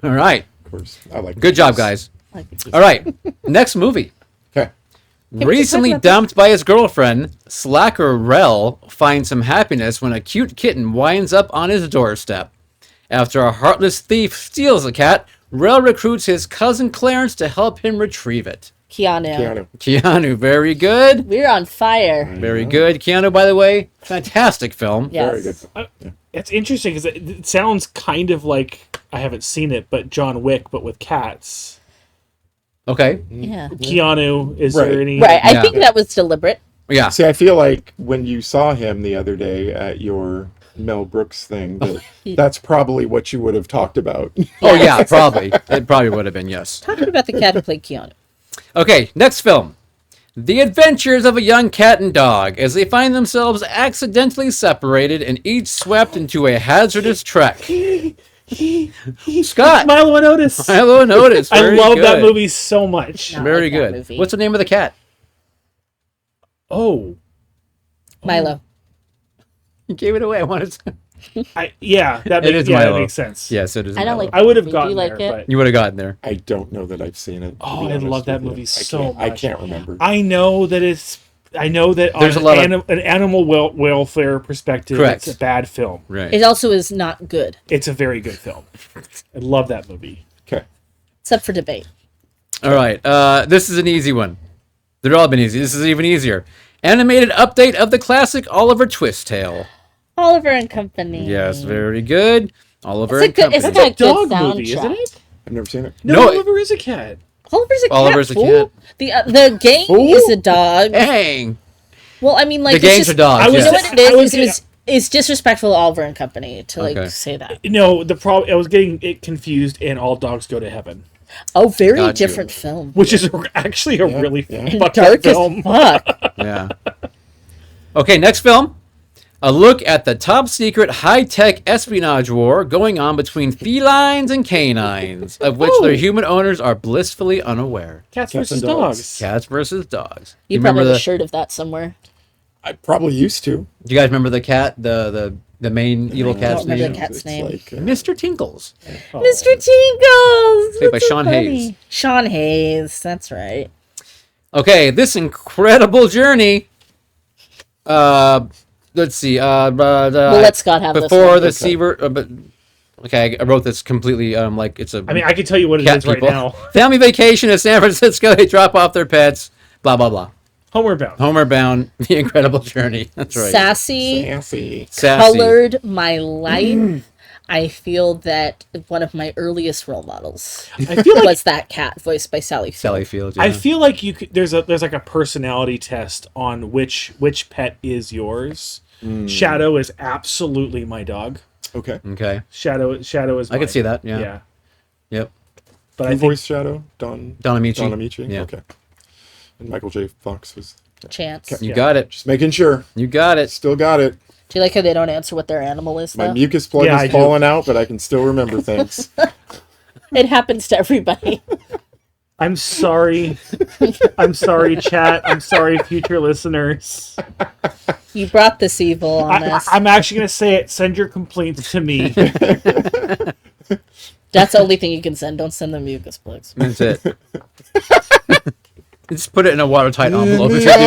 All right. Of course. I like Good job, guys. All right. Next movie. Okay. Recently dumped by his girlfriend, slacker Rel finds some happiness when a cute kitten winds up on his doorstep. After a heartless thief steals the cat, Rel recruits his cousin Clarence to help him retrieve it. Keanu. Keanu, very good. We're on fire. Very good. Keanu, by the way, fantastic film. Yes. Very good. It's interesting because it sounds kind of like, I haven't seen it, but John Wick, but with cats. Okay. Yeah. Keanu, is Right. there any? Right. I Yeah. think that was deliberate. Yeah. See, I feel like when you saw him the other day at your Mel Brooks thing, that's probably what you would have talked about. Oh, yeah, probably. It probably would have been, yes. Talking about the cat who played Keanu. Okay, next film. The adventures of a young cat and dog as they find themselves accidentally separated and each swept into a hazardous trek. Scott! Milo and Otis. Milo and Otis. I very love that good. movie so much. No. Very like that good. movie. What's the name of the cat? Oh, Milo. You gave it away. I wanted to... yeah, that It makes, is that Milo. makes sense. Yes, it is. I don't Milo. like I would have Do you gotten like there, it? but You would have gotten there. I don't know that I've seen it. to Oh, be I honest love that with you. movie I so can't- I much. can't remember. I know that There's a on lot an animal welfare perspective, Correct. it's a bad film. Right. It also is not good, It's a very good film. I love that movie. Okay. except for debate. All right. This is an easy one. They've all been easy. This is even easier. Animated update of the classic Oliver Twist tale. Oliver and Company. Yes, very good. Oliver It's a and good. It's Company. got a good Dog soundtrack. movie, isn't it? I've never seen it. No, No, Oliver is a cat. Oliver's a fool. The gang Fool? is a dog. Dang. Well, I mean, like, The it's gangs just, are dogs. I was You yeah. know what it I was is? It's disrespectful to Oliver and Company to Okay. say that. No, the problem I was getting it confused, and All Dogs Go to Heaven, Oh, very Got you. different film. which is actually a really And fucked dark up film. as fuck. Yeah. Okay, next film. A look at the top secret high-tech espionage war going on between felines and canines, of which their human owners are blissfully unaware. Cats Cats versus and dogs. dogs. Cats versus dogs. You remember probably have the? a shirt of that somewhere. I probably used to. Do you guys remember the cat? The main evil I cat's don't remember name? the cat's name. Mr. Tinkles. Mr. Tinkles! Played by That's so Sean funny. Hayes. Sean Hayes, that's right. Okay, this incredible journey. Let's see. We'll let Scott have this before one. the Seaver. But okay, I wrote this completely. Like it's a. I mean, I can tell you what it cat is right people. now. Family vacation in San Francisco. They drop off their pets. Blah blah blah. Homeward Bound. Homeward Bound. The incredible journey. That's right. Sassy, Sassy. Sassy. colored my life. I feel that one of my earliest role models I feel like was that cat voiced by Sally Field. Sally Field. Yeah. I feel like you could, there's like a personality test on which pet is yours. Shadow is absolutely my dog. Okay. Okay. Shadow is. I can mine. see that. Yeah. Yeah. Yep. But Who I think voiced Shadow? Don Amici. Don Amici? Yeah. Okay. And Michael J. Fox was Chance. You got it. just making sure. You got it. Still got it. Do you like how they don't answer what their animal is, My though? mucus plug Yeah, I is do. falling out, but I can still remember things. It happens to everybody. I'm sorry. I'm sorry, chat. I'm sorry, future listeners. You brought this evil on us. I'm actually gonna say it. Send your complaints to me. That's the only thing you can send. Don't send them mucus plugs. That's it. Just put it in a watertight envelope. In If the you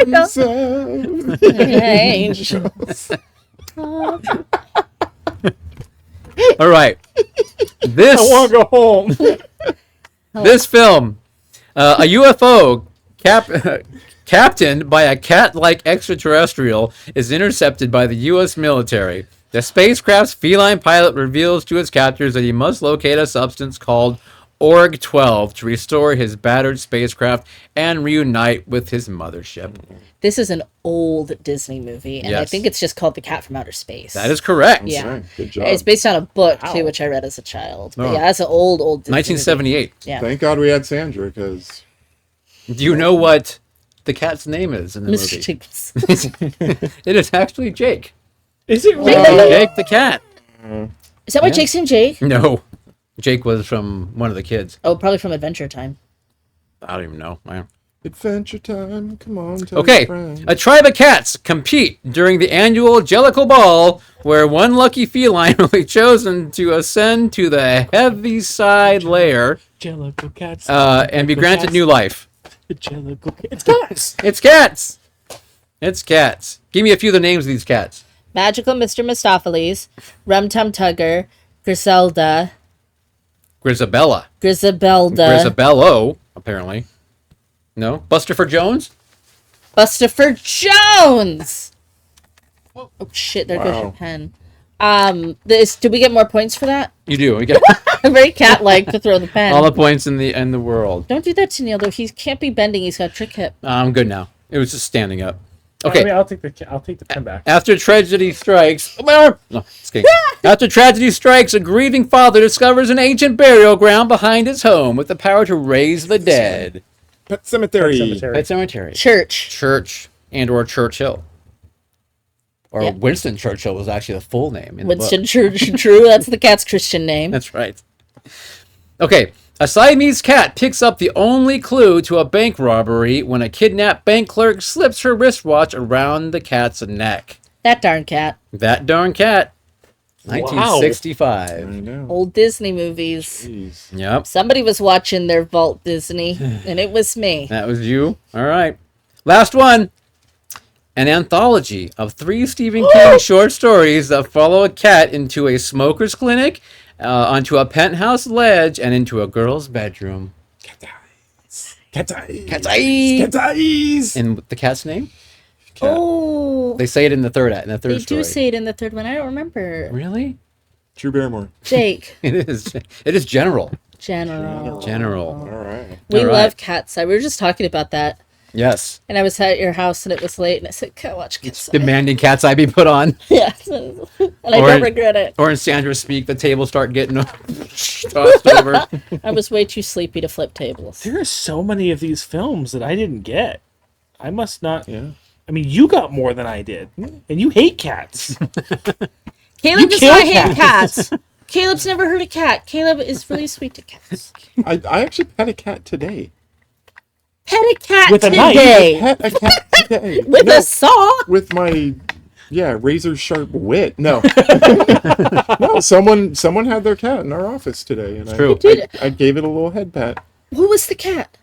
do. arms of- Angels. All right. This I want to go home. this film, a UFO captained by a cat-like extraterrestrial is intercepted by the U.S. military. The spacecraft's feline pilot reveals to its captors that he must locate a substance called Org-12 to restore his battered spacecraft and reunite with his mothership. This is an old Disney movie, and I Yes. think it's just called The Cat from Outer Space. That is correct. Yeah. Right, good job. It's based on a book, too, Wow. which I read as a child. But Oh. yeah, that's an old Disney 1978. movie. Yeah. Thank God we had Sandra, because Do you know what the cat's name is in the Mr. movie? Tinkles. It is actually Jake. Is it really? Jake the cat. Is that why Yeah. Jake's in Jake? No. Jake was from one of the kids. Oh, probably from Adventure Time. I don't even know. Adventure Time, come on, tell Okay, your friends. a tribe of cats compete during the annual Jellicle Ball, where one lucky feline will be chosen to ascend to the Heaviside layer Jellicle cats. and be granted new life. Jellicle cats. It's cats. It's cats! It's cats. Give me a few of the names of these cats. Magical Mr. Mistopheles, Rum Tum Tugger, Griselda, Grisabella. Grisabelda, Grisabello, apparently. No? Busterford Jones? Busterford Jones! Oh shit, there goes your Wow. pen. Did we get more points for that? You do. We get I'm very cat-like to throw the pen. all the points in the world. Don't do that to Neil, though. He can't be bending. He's got a trick hip. I'm good now. It was just standing up. I Okay. mean, I'll take the pen back. After tragedy strikes, no, just kidding. After tragedy strikes, a grieving father discovers an ancient burial ground behind his home with the power to raise the dead. Pet Cemetery. Cemetery. Pet Cemetery, Church. Church, and or Churchill, or Yeah. Winston Churchill was actually the full name. In the Winston book. True. That's the cat's Christian name. That's right. Okay, a Siamese cat picks up the only clue to a bank robbery when a kidnapped bank clerk slips her wristwatch around the cat's neck. That darn cat. That darn cat. I 1965. know. Old Disney movies. Jeez. Yep. Somebody was watching their Vault Disney, and it was me. That was you. All right. Last one. An anthology of 3 Stephen King short stories that follow a cat into a smoker's clinic, onto a penthouse ledge, and into a girl's bedroom. Cat eyes. Cat eyes. Cat's eye. Cat eyes. And the cat's name? Cat. Oh, They say it in the third act. In the third they story. do say it in the third one. I don't remember. Really? Drew Barrymore. Jake. It is. It is general. General. General. All right. We All right. love Cat's Eye. We were just talking about that. Yes. And I was at your house and it was late and I said, "Can I watch Cat's Eye?" Demanding Cat's Eye be put on. Yeah. And I Or- don't regret it. Or in Sandra's speak, the tables start getting tossed over. I was way too sleepy to flip tables. There are so many of these films that I didn't get. I must not. Yeah. I mean, you got more than I did, and you hate cats. Caleb does kill not hate cats. Caleb's never heard a cat. Caleb is really sweet to cats. I actually pet a cat today. Pet a cat With a knife. today. Pet a cat today. With No, a saw. with my razor sharp wit. No. No, someone had their cat in our office today, and True. I gave it a little head pat. Who was the cat?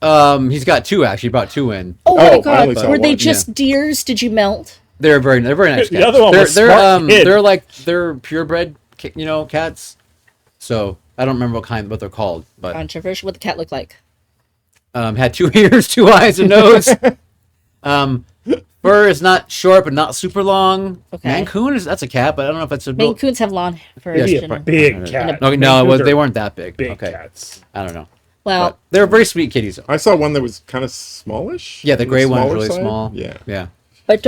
He's got two actually. Brought two in. Oh I my only god. saw Were they one, just deers? Did you melt? They're very nice. The Cats. other one they're, was they're smart kid. they're like they're purebred, cats. So I don't remember what they're called, but Controversial. What the cat looked like? had 2 ears, 2 eyes, a nose. Fur is not short, but not super long. Okay. Mancoon that's a cat, but I don't know if it's a Maine Coons have long fur. Yes. Be a generally. big cat. Okay, no, they weren't that big. Big Okay, cats. I don't know. Well, But they're very sweet kitties. Though. I saw one that was kind of smallish. Yeah, the on gray one's smaller really side. small. Yeah. Yeah. but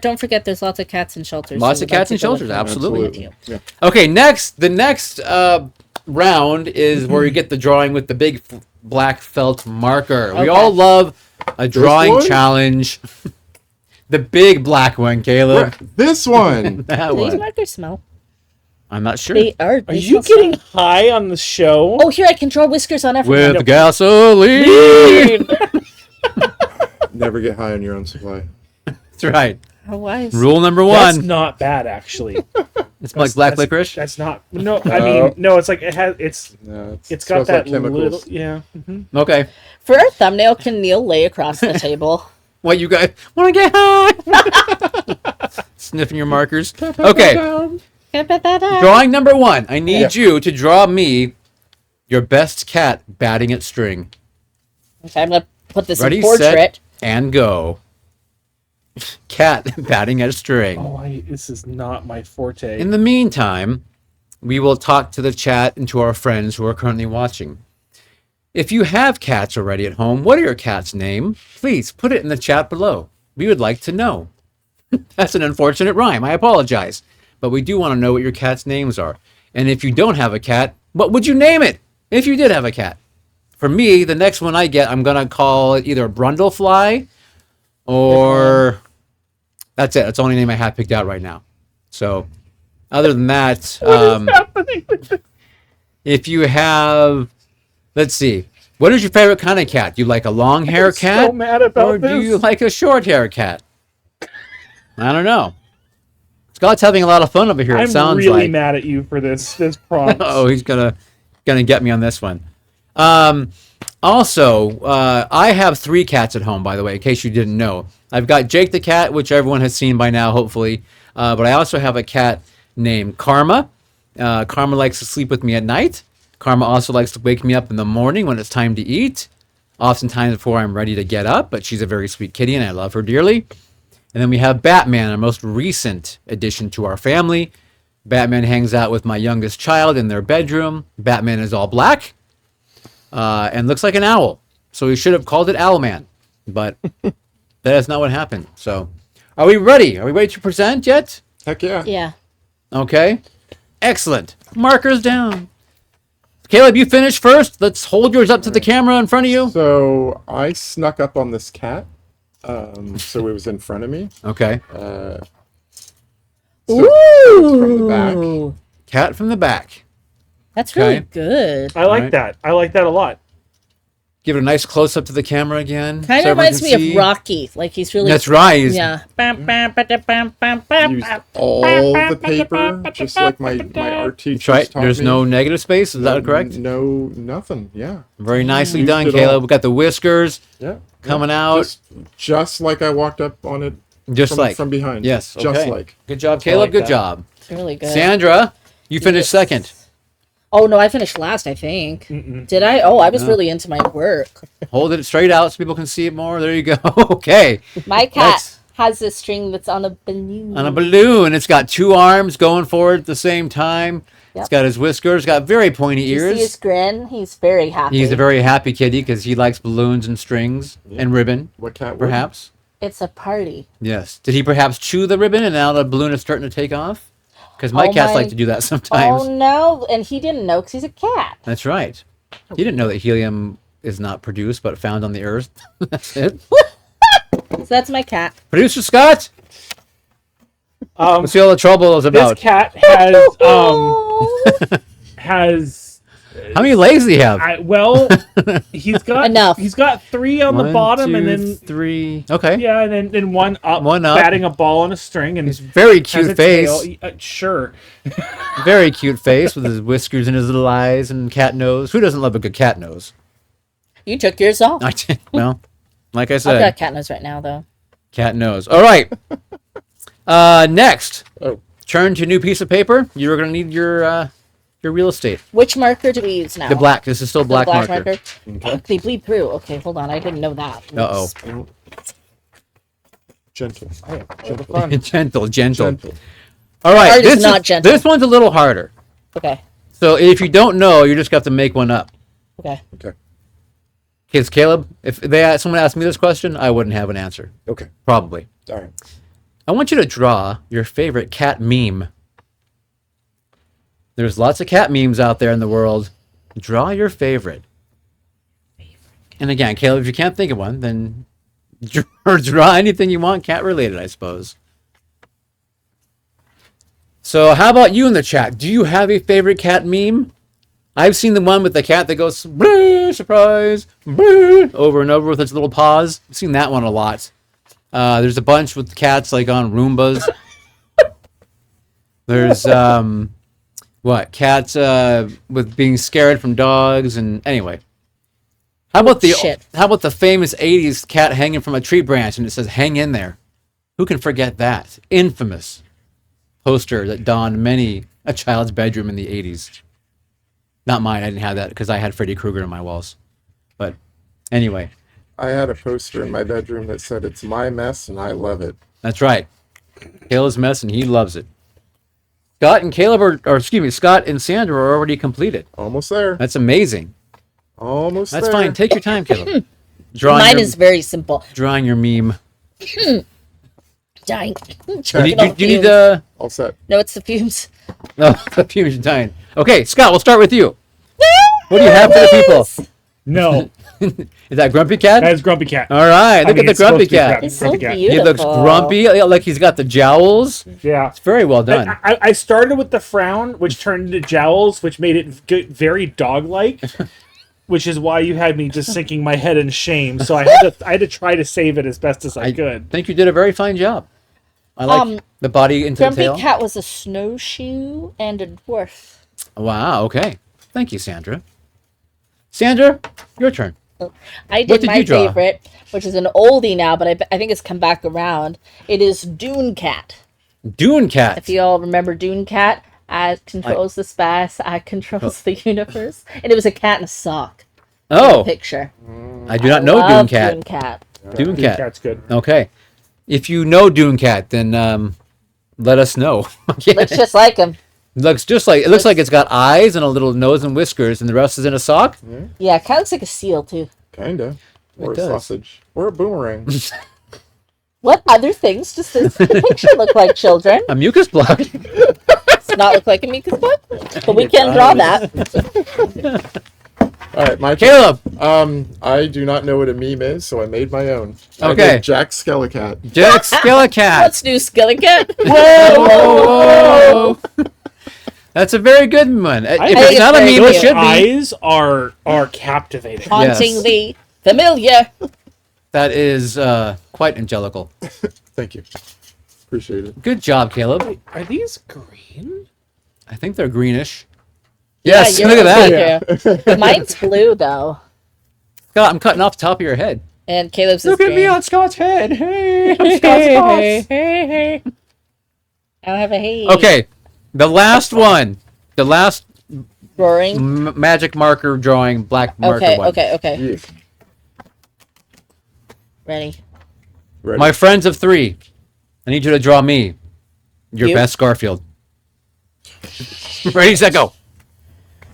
don't forget, there's lots of cats in shelters. Lots who of would like cats to in go shelters, with them. absolutely. Yeah. Okay, the next round is where you get the drawing with the big black felt marker. We Okay. all love a drawing one? challenge. The big black one, Caleb. This one. That Do these one. markers smell? I'm not sure. They are. Are They you smell getting high on the show? Oh, here I can draw whiskers on everyone. With gasoline. Never get high on your own supply. That's right. Oh, wise. Rule number That's one. not bad, actually. It's like black licorice. That's not. No, I mean, no. It's like it has. No, It's got smells that like chemicals. little. Yeah. Mhm. Okay. For a thumbnail, can Neil lay across the table? What, you guys want to get high? Sniffing your markers. Okay. Drawing number one. I need you to draw me your best cat batting at string. Okay, I'm gonna put this Ready, in portrait. set, and go. Cat batting at a string. Oh, this is not my forte. In the meantime, we will talk to the chat and to our friends who are currently watching. If you have cats already at home, what are your cat's name? Please put it in the chat below. We would like to know. That's an unfortunate rhyme. I apologize. But we do want to know what your cat's names are. And if you don't have a cat, what would you name it if you did have a cat? For me, the next one I get, I'm going to call it either Brundlefly or... That's it. That's the only name I have picked out right now. So, other than that, if you have... Let's see. What is your favorite kind of cat? Do you like a long hair cat? so mad about or this. do you like a short hair cat? I don't know. Scott's having a lot of fun over here. I'm It sounds really like. mad at you for this prompt. Oh, he's gonna get me on this one. Also, I have 3 cats at home, by the way, in case you didn't know. I've got Jake the cat, which everyone has seen by now, hopefully. But I also have a cat named Karma. Karma likes to sleep with me at night. Karma also likes to wake me up in the morning when it's time to eat, oftentimes before I'm ready to get up, but she's a very sweet kitty and I love her dearly. And then we have Batman, our most recent addition to our family. Batman hangs out with my youngest child in their bedroom. Batman is all black and looks like an owl. So we should have called it Owlman, but that is not what happened. So are we ready? Are we ready to present yet? Heck yeah. Yeah. Okay. Excellent. Markers down. Caleb, you finish first. Let's hold yours up to the camera in front of you. So I snuck up on this cat. So it was in front of me. Okay. So from the back. Ooh, Cat from the back. that's really Okay. good. I like Alright. that. I like that a lot. Give it a nice close up to the camera again. Kind so of everyone reminds can me see. of Rocky. Like he's really. That's right. He's- Yeah. Used all the paper, just like my art teacher. That's right. There's no negative space. Is that correct? No, nothing. Yeah. Very nicely Used done, it Caleb. all. We've got the whiskers Yeah. coming out. Just like I walked up on it Just like. from behind. Yes. Just okay. like. Good job, Caleb. like Good that. job. It's really good. Sandra, you finished second. Oh no, I finished last. I think. Did I? Oh, I was really into my work. Hold it straight out so people can see it more. There you go. Okay. My cat Let's- has a string that's on a balloon. On a balloon. It's got two arms going forward at the same time. Yep. It's got his whiskers. Got very pointy You ears. see his grin? He's very happy. He's a very happy kitty because he likes balloons and strings and ribbon, What cat? would? perhaps. It's a party. Yes. Did he perhaps chew the ribbon and now the balloon is starting to take off? Because my Oh cats my- like to do that sometimes. Oh no! And he didn't know because he's a cat. That's right. He didn't know that helium is not produced but found on the earth. That's it. So that's my cat. Producer Scott, Um, what's all the trouble is this about? cat has How many legs do you have? he's got Enough. He's got 3 on the One, bottom, two, and then 3. Okay. yeah, and then one up, One up. batting a ball on a string, and He's very has cute a face. tail. Sure. Very cute face with his whiskers and his little eyes and cat nose. Who doesn't love a good cat nose? You took yours off. I did. Well, like I I've said, got cat nose right now, though. cat nose. All right. Next, Oh, turn to a new piece of paper. You're going to need your real estate. Which marker do we use now? The black. This is still The black, marker. Oh, they bleed through. Okay, hold on. I didn't know that. Uh-oh. gentle. Gentle, gentle. Gentle. All right. Hard is This not gentle. This one's a little harder. Okay. So if you don't know, you just got to make one up. Okay. Okay. Kids, Caleb, if someone asked me this question, I wouldn't have an answer. Okay. Probably. All right. I want you to draw your favorite cat meme. There's lots of cat memes out there in the world. Draw your favorite. And again, Caleb, if you can't think of one, then draw anything you want cat related, I suppose. So how about you in the chat? Do you have a favorite cat meme? I've seen the one with the cat that goes, "Bleh, surprise, bleh," over and over with its little paws. I've seen that one a lot. There's a bunch with cats like on Roombas. There's cats with being scared from dogs, and anyway. How about the famous 80s cat hanging from a tree branch and it says "hang in there"? Who can forget that infamous poster that donned many a child's bedroom in the 80s? Not mine. I didn't have that because I had Freddy Krueger on my walls. But anyway, I had a poster in my bedroom that said, "It's my mess and I love it." that's right. Caleb's mess and he loves it. Scott and Caleb Scott and Sandra are already completed. Almost there. That's amazing. Almost That's there. fine. Take your time, Caleb. Mine is very simple. drawing your meme. Dying. Do Choking you on need fumes. All set. No, it's the fumes. No, the fumes are dying. Okay, Scott, we'll start with you. What do you have for the people? No, Is that Grumpy Cat? that is Grumpy Cat. All right, look mean, at the it's supposed Grumpy to be Cat. It's so Grumpy cat. beautiful. He looks grumpy, like he's got the jowls. Yeah. It's very well done. I started with the frown, which turned into jowls, which made it very dog-like, which is why you had me just sinking my head in shame. So I had to try to save it as best as I could. I think you did a very fine job. I like the body into the Grumpy tail. Cat was a snowshoe and a dwarf. Wow, okay. Thank you, Sandra. Sandra, your turn. I What did did my you draw? favorite, which is an oldie now, but I think it's come back around. It is Dune Cat. Dune Cat. If you all remember Dune Cat, I controls the space, I controls the universe. And it was a cat in a sock. Oh, Picture. I do not know Dune Love Cat. Dune Cat. Dune Dune Cat. Cat's good. Okay. If you know Dune Cat, then let us know. Looks just like him. Looks like it's got eyes and a little nose and whiskers, and the rest is in a sock. Yeah, it kind of looks like a seal, too. Kinda. Or a does. sausage. Or a boomerang. What other things does this picture look like, children? A mucus plug. Does not look like a mucus book, but we can draw that. All right, my turn. Caleb. I do not know what a meme is, so I made my own. I Okay. did Jack Skellicat. Jack Skelecat. Let's do Skelecat. Whoa! That's a very good one. If think it's it's not a very meme, it good. should be. Eyes are captivating. Hauntingly familiar. That is quite angelical. Thank you. Appreciate it. Good job, Caleb. Are these green? I think they're greenish. Yes, Yeah, look at yours that. is blue. Mine's blue, though. Scott, I'm cutting off the top of your head. And Caleb's is Look at green. me on Scott's head. Hey, I'm Hey, Scott's hey, boss. hey. I don't have a hey. Okay, the last one. The last Roaring. magic marker drawing, black marker Okay, one. okay. Yeah. Ready. Ready? My friends of 3, I need you to draw me your You? best Garfield. Ready, set, go.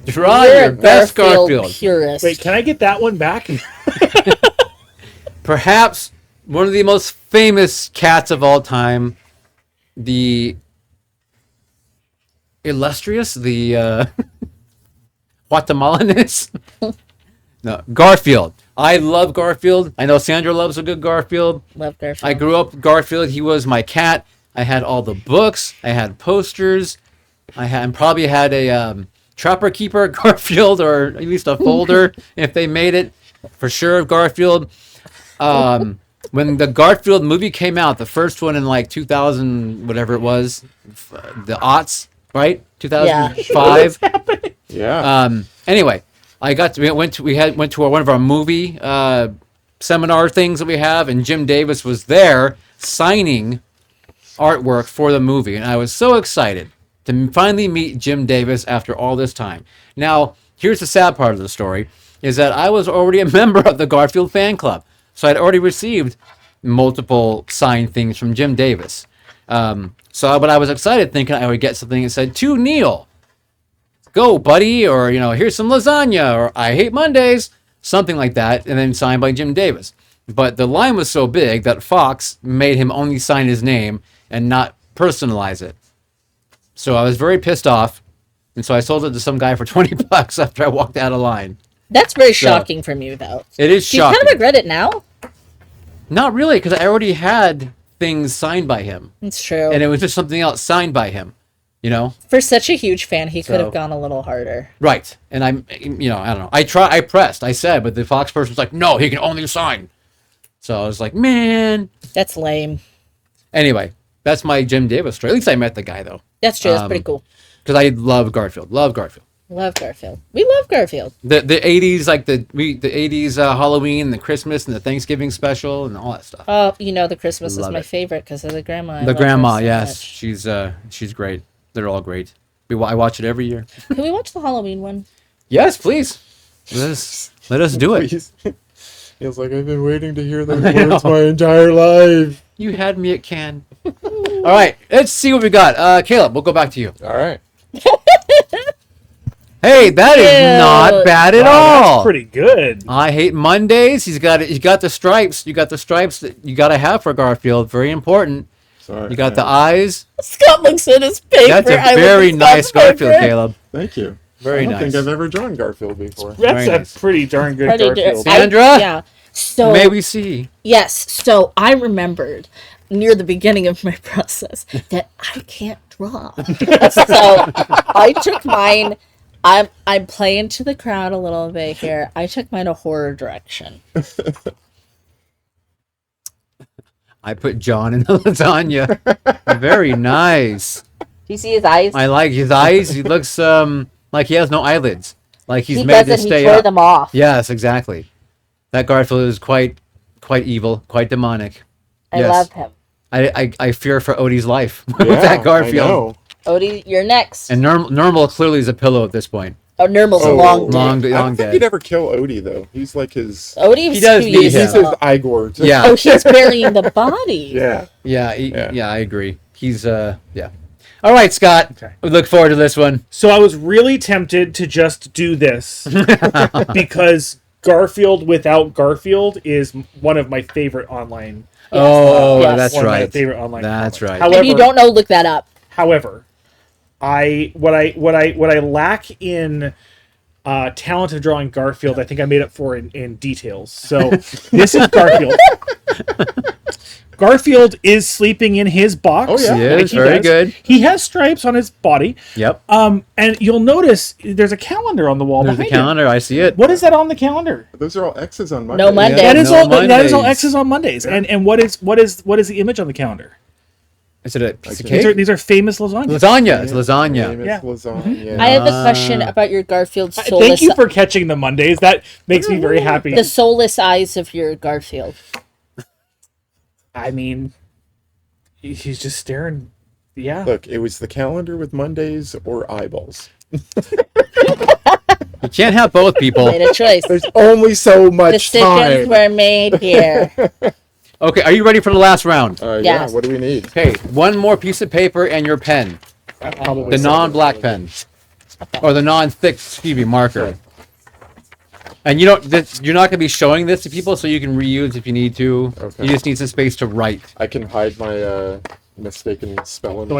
Draw You're your a best Garfield. purist. Wait, can I get that one back? Perhaps one of the most famous cats of all time, the illustrious, the Guatemalanus. No, Garfield. I love Garfield. I know Sandra loves a good Garfield. Love Garfield. I grew up with Garfield. He was my cat. I had all the books. I had posters. I had probably had a Trapper Keeper Garfield, or at least a folder if they made it, for sure. Garfield. When the Garfield movie came out, the first one in like 2000, whatever it was, the aughts, right? 2005. Yeah. Anyway, went to one of our movie seminar things that we have, and Jim Davis was there signing artwork for the movie, and I was so excited to finally meet Jim Davis after all this time. Now, here's the sad part of the story, is that I was already a member of the Garfield fan club, so I'd already received multiple signed things from Jim Davis. But I was excited, thinking I would get something that said, "To Neil, go buddy," or "Here's some lasagna," or "I hate Mondays," something like that, and then signed by Jim Davis. But the line was so big that Fox made him only sign his name and not personalize it. So I was very pissed off, and so I sold it to some guy for $20 after I walked out of line. That's very shocking from you, though. It is Do you shocking. kind of regret it now? Not really, because I already had things signed by him, It's true. and it was just something else signed by him. For such a huge fan, he could So- have gone a little harder. Right. And I don't know. I pressed, I said, but the Fox person was like, "No, he can only sign." So I was like, man. That's lame. Anyway, that's my Jim Davis story. At least I met the guy, though. That's true. That's pretty cool. Because I love Garfield. Love Garfield. Love Garfield. We love Garfield. The 80s, like the 80s Halloween, the Christmas, and the Thanksgiving special, and all that stuff. Oh, the Christmas Love is my it. favorite because of the grandma. I The love her grandma, so yes. much. She's great. They're all great. I watch it every year. Can we watch the Halloween one? Yes, please. Let us do it. Please. Feels like I've been waiting to hear those I know. words my entire life. You had me at can. All right, let's see what we got. Caleb, we'll go back to you. All right. Hey, that is Cute. not bad at Wow, all. that's pretty good. I hate Mondays. He's got the stripes. You got the stripes that you got to have for Garfield. Very important. Sorry. You got the eyes. Scott looks at his paper. That's a I look very at nice Scott's Garfield, paper. Caleb. Thank you. Very I don't nice. think I've ever drawn Garfield before. That's Very a nice. pretty darn good Pretty Garfield. Sandra? Yeah. So May we see? yes. So I remembered near the beginning of my process that I can't draw. So I took mine. I'm playing to the crowd a little bit here. I took mine a horror direction. I put John in the lasagna. Very nice. Do you see his eyes? I like his eyes. He looks like he has no eyelids. Like he's he made to doesn't. He stay tore up. them off. Yes, exactly. That Garfield is quite evil, quite demonic. I Yes. love him. I fear for Odie's life with Yeah, that I Garfield. know. Odie, you're next. And Normal clearly is a pillow at this point. Oh, Nurmal's a Oh, long long dick. I don't Long think dead. he'd ever kill Odie though. He's like his. Odie's He does too need easy. him. He's his Igor. too. Yeah. Oh, he's burying the body. Yeah. Yeah, I agree. He's yeah. All right, Scott. Okay. We look forward to this one. So I was really tempted to just do this because Garfield without Garfield is one of my favorite online. Oh, Yes. that's one of my right. favorite online. That's comics. right. However, If you don't know, look that up. However, what I lack in talent of drawing Garfield, I think I made up for in details. So this is Garfield. Garfield is sleeping in his box. Oh, yeah. He is, very good. He has stripes on his body. Yep. And you'll notice there's a calendar on the wall There's the behind him. calendar. I see it. What is that on the calendar? Those are all X's on Monday. No Monday. That is no all. That is all Mondays. X's on Mondays. And what is the image on the calendar? Is it a piece of Okay. cake? These are famous lasagnas. Lasagna. It's lasagna. Famous Yeah. lasagna. I have a question about your Garfield soulless. Thank you for catching the Mondays. That makes me very happy. the soulless eyes of your Garfield. I mean, he's just staring. Yeah. Look, it was the calendar with Mondays or eyeballs. You can't have both people. Made a choice. There's only so much Decisions time. were made here. Okay, are you ready for the last round? Yeah. Yes. What do we need? Okay, one more piece of paper and your pen. The non-black pen. Or the non-thick, marker. And you're not going to be showing this to people, so you can reuse if you need to. Okay. You just need some space to write. I can hide my mistaken spelling. So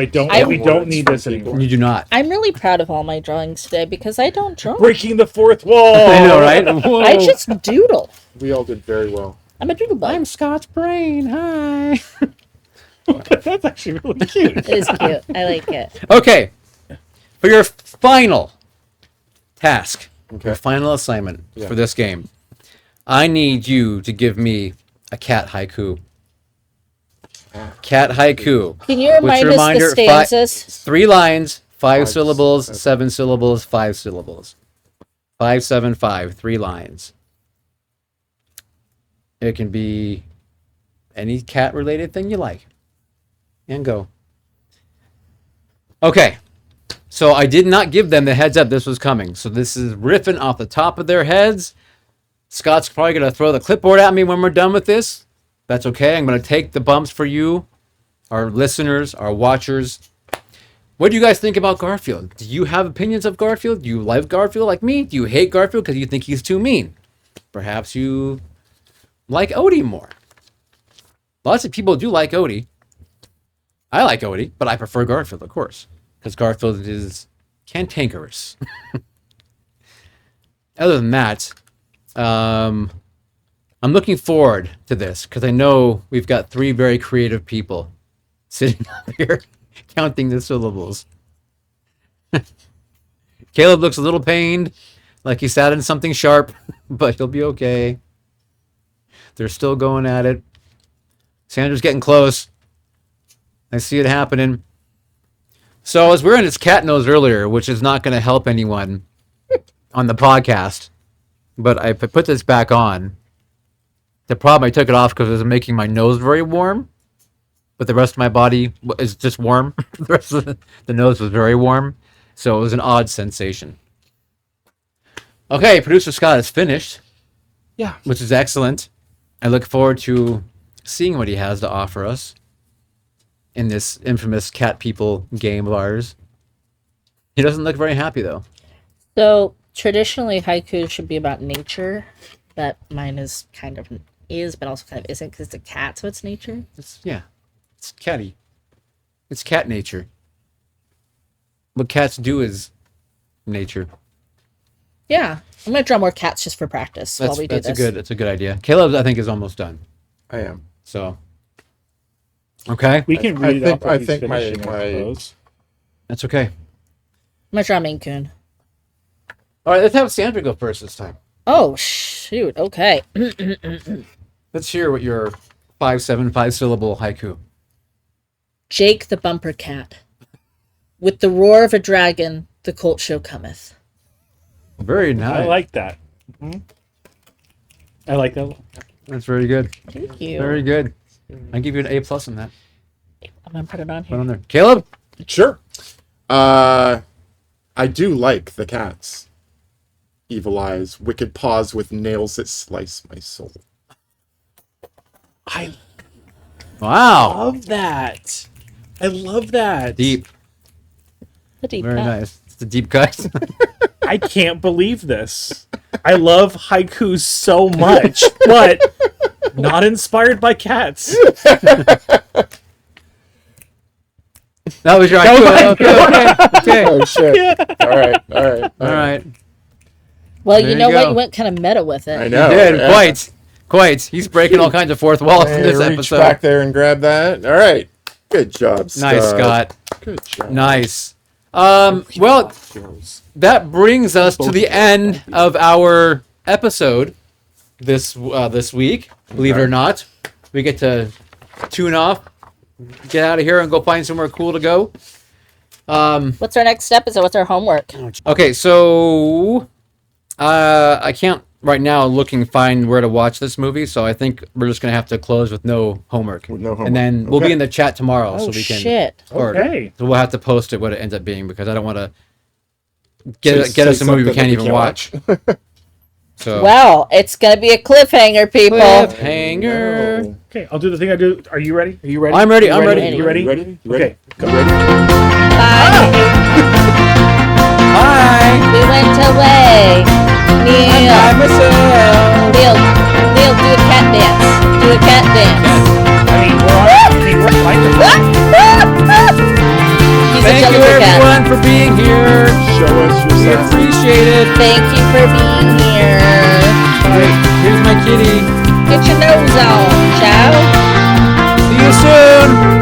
we don't need this anymore. You do not. I'm really proud of all my drawings today because I don't draw. Breaking the fourth wall. I know, right? Whoa. I just doodle. We all did very well. I'm a doodle bug. I'm Scott's brain. Hi. That's actually really cute. It is cute. I like it. Okay. For your final task, Okay. your final assignment Yeah. for this game, I need you to give me a cat haiku. Cat haiku. Can you remind us the stanzas? 3 lines, 5 Five, syllables, 7. 7 syllables, 5 syllables. 5, 7, 5, 3 lines. It can be any cat related thing you like. And go. Okay. So I did not give them the heads up this was coming. So this is riffing off the top of their heads. Scott's probably going to throw the clipboard at me when we're done with this. That's okay. I'm going to take the bumps for you, our listeners, our watchers. What do you guys think about Garfield? Do you have opinions of Garfield? Do you like Garfield like me? Do you hate Garfield because you think he's too mean? Perhaps you like Odie more. Lots of people do like Odie. I like Odie, but I prefer Garfield, of course, because Garfield is cantankerous. Other than that, I'm looking forward to this because I know we've got 3 very creative people sitting up here counting the syllables. Caleb looks a little pained, like he sat in something sharp, but he'll be okay. They're still going at it. Sandra's getting close. I see it happening. So I was wearing this cat nose earlier, which is not going to help anyone on the podcast, but I put this back on. The problem, I took it off because it was making my nose very warm, but the rest of my body is just warm. The rest of the nose was very warm, so it was an odd sensation. Okay, producer Scott is finished. Yeah. Which is excellent. I look forward to seeing what he has to offer us in this infamous cat people game of ours. He doesn't look very happy, though. So traditionally, haiku should be about nature, but mine is kind of but also kind of isn't because it's a cat, so it's nature. It's catty. It's cat nature. What cats do is nature. Yeah, I'm gonna draw more cats just for practice while we do this. That's a good idea. Caleb, I think, is almost done. I am. So, okay, We can read it off. I think my that's okay. I'm gonna draw Maine Coon. All right, let's have Sandra go first this time. Oh shoot! Okay. Let's hear what your 5 syllable haiku. Jake the bumper cat. With the roar of a dragon, the colt show cometh. Very nice. I like that. I like that. That's very good. Thank you. Very good. I give you an A+ on that. I'm gonna put it on Put here. on there. Caleb. Sure. I do like the cats. Evil eyes, wicked paws with nails that slice my soul. I Wow. love that. I love that. Deep. The deep Very cut. nice. It's a deep cut. I can't believe this. I love haikus so much, but not inspired by cats. That was your haiku. Okay. Oh shit! All right. All right. Well, There you you know what? go. You went kind of meta with it. I know. He did. yeah. Quite. He's breaking all kinds of fourth walls in Hey, this reach episode. back there and grab that. All right. Good job, Scott. Nice, Scott. Good job. Nice. Well, that brings us to the end of our episode this week. Believe it or not, we get to tune off, get out of here, and go find somewhere cool to go. What's our next episode? What's our homework? Okay, so I can't right now find where to watch this movie, so I think we're just gonna have to close with no homework. With no homework. And then we'll be Okay. in the chat tomorrow, Oh so we can. shit! Or, Okay. So we'll have to post it what it ends up being because I don't want to Say get us a movie we something can't that even watch. So Well, it's gonna be a cliffhanger, people. cliffhanger. Okay, I'll do the thing I do. Are you ready? Are you ready? I'm ready. You I'm ready. You ready? You ready? You ready? Okay, go. You ready? Bye. Hi. We went away. Neil, myself. Neil, do a cat dance. Do a cat dance. We're like He's a Thank you, jellyfish cat. everyone, for being here. Show us your We sass. appreciate it. Thank you for being here. Great. Here's my kitty. Get your nose on, ciao. See you soon.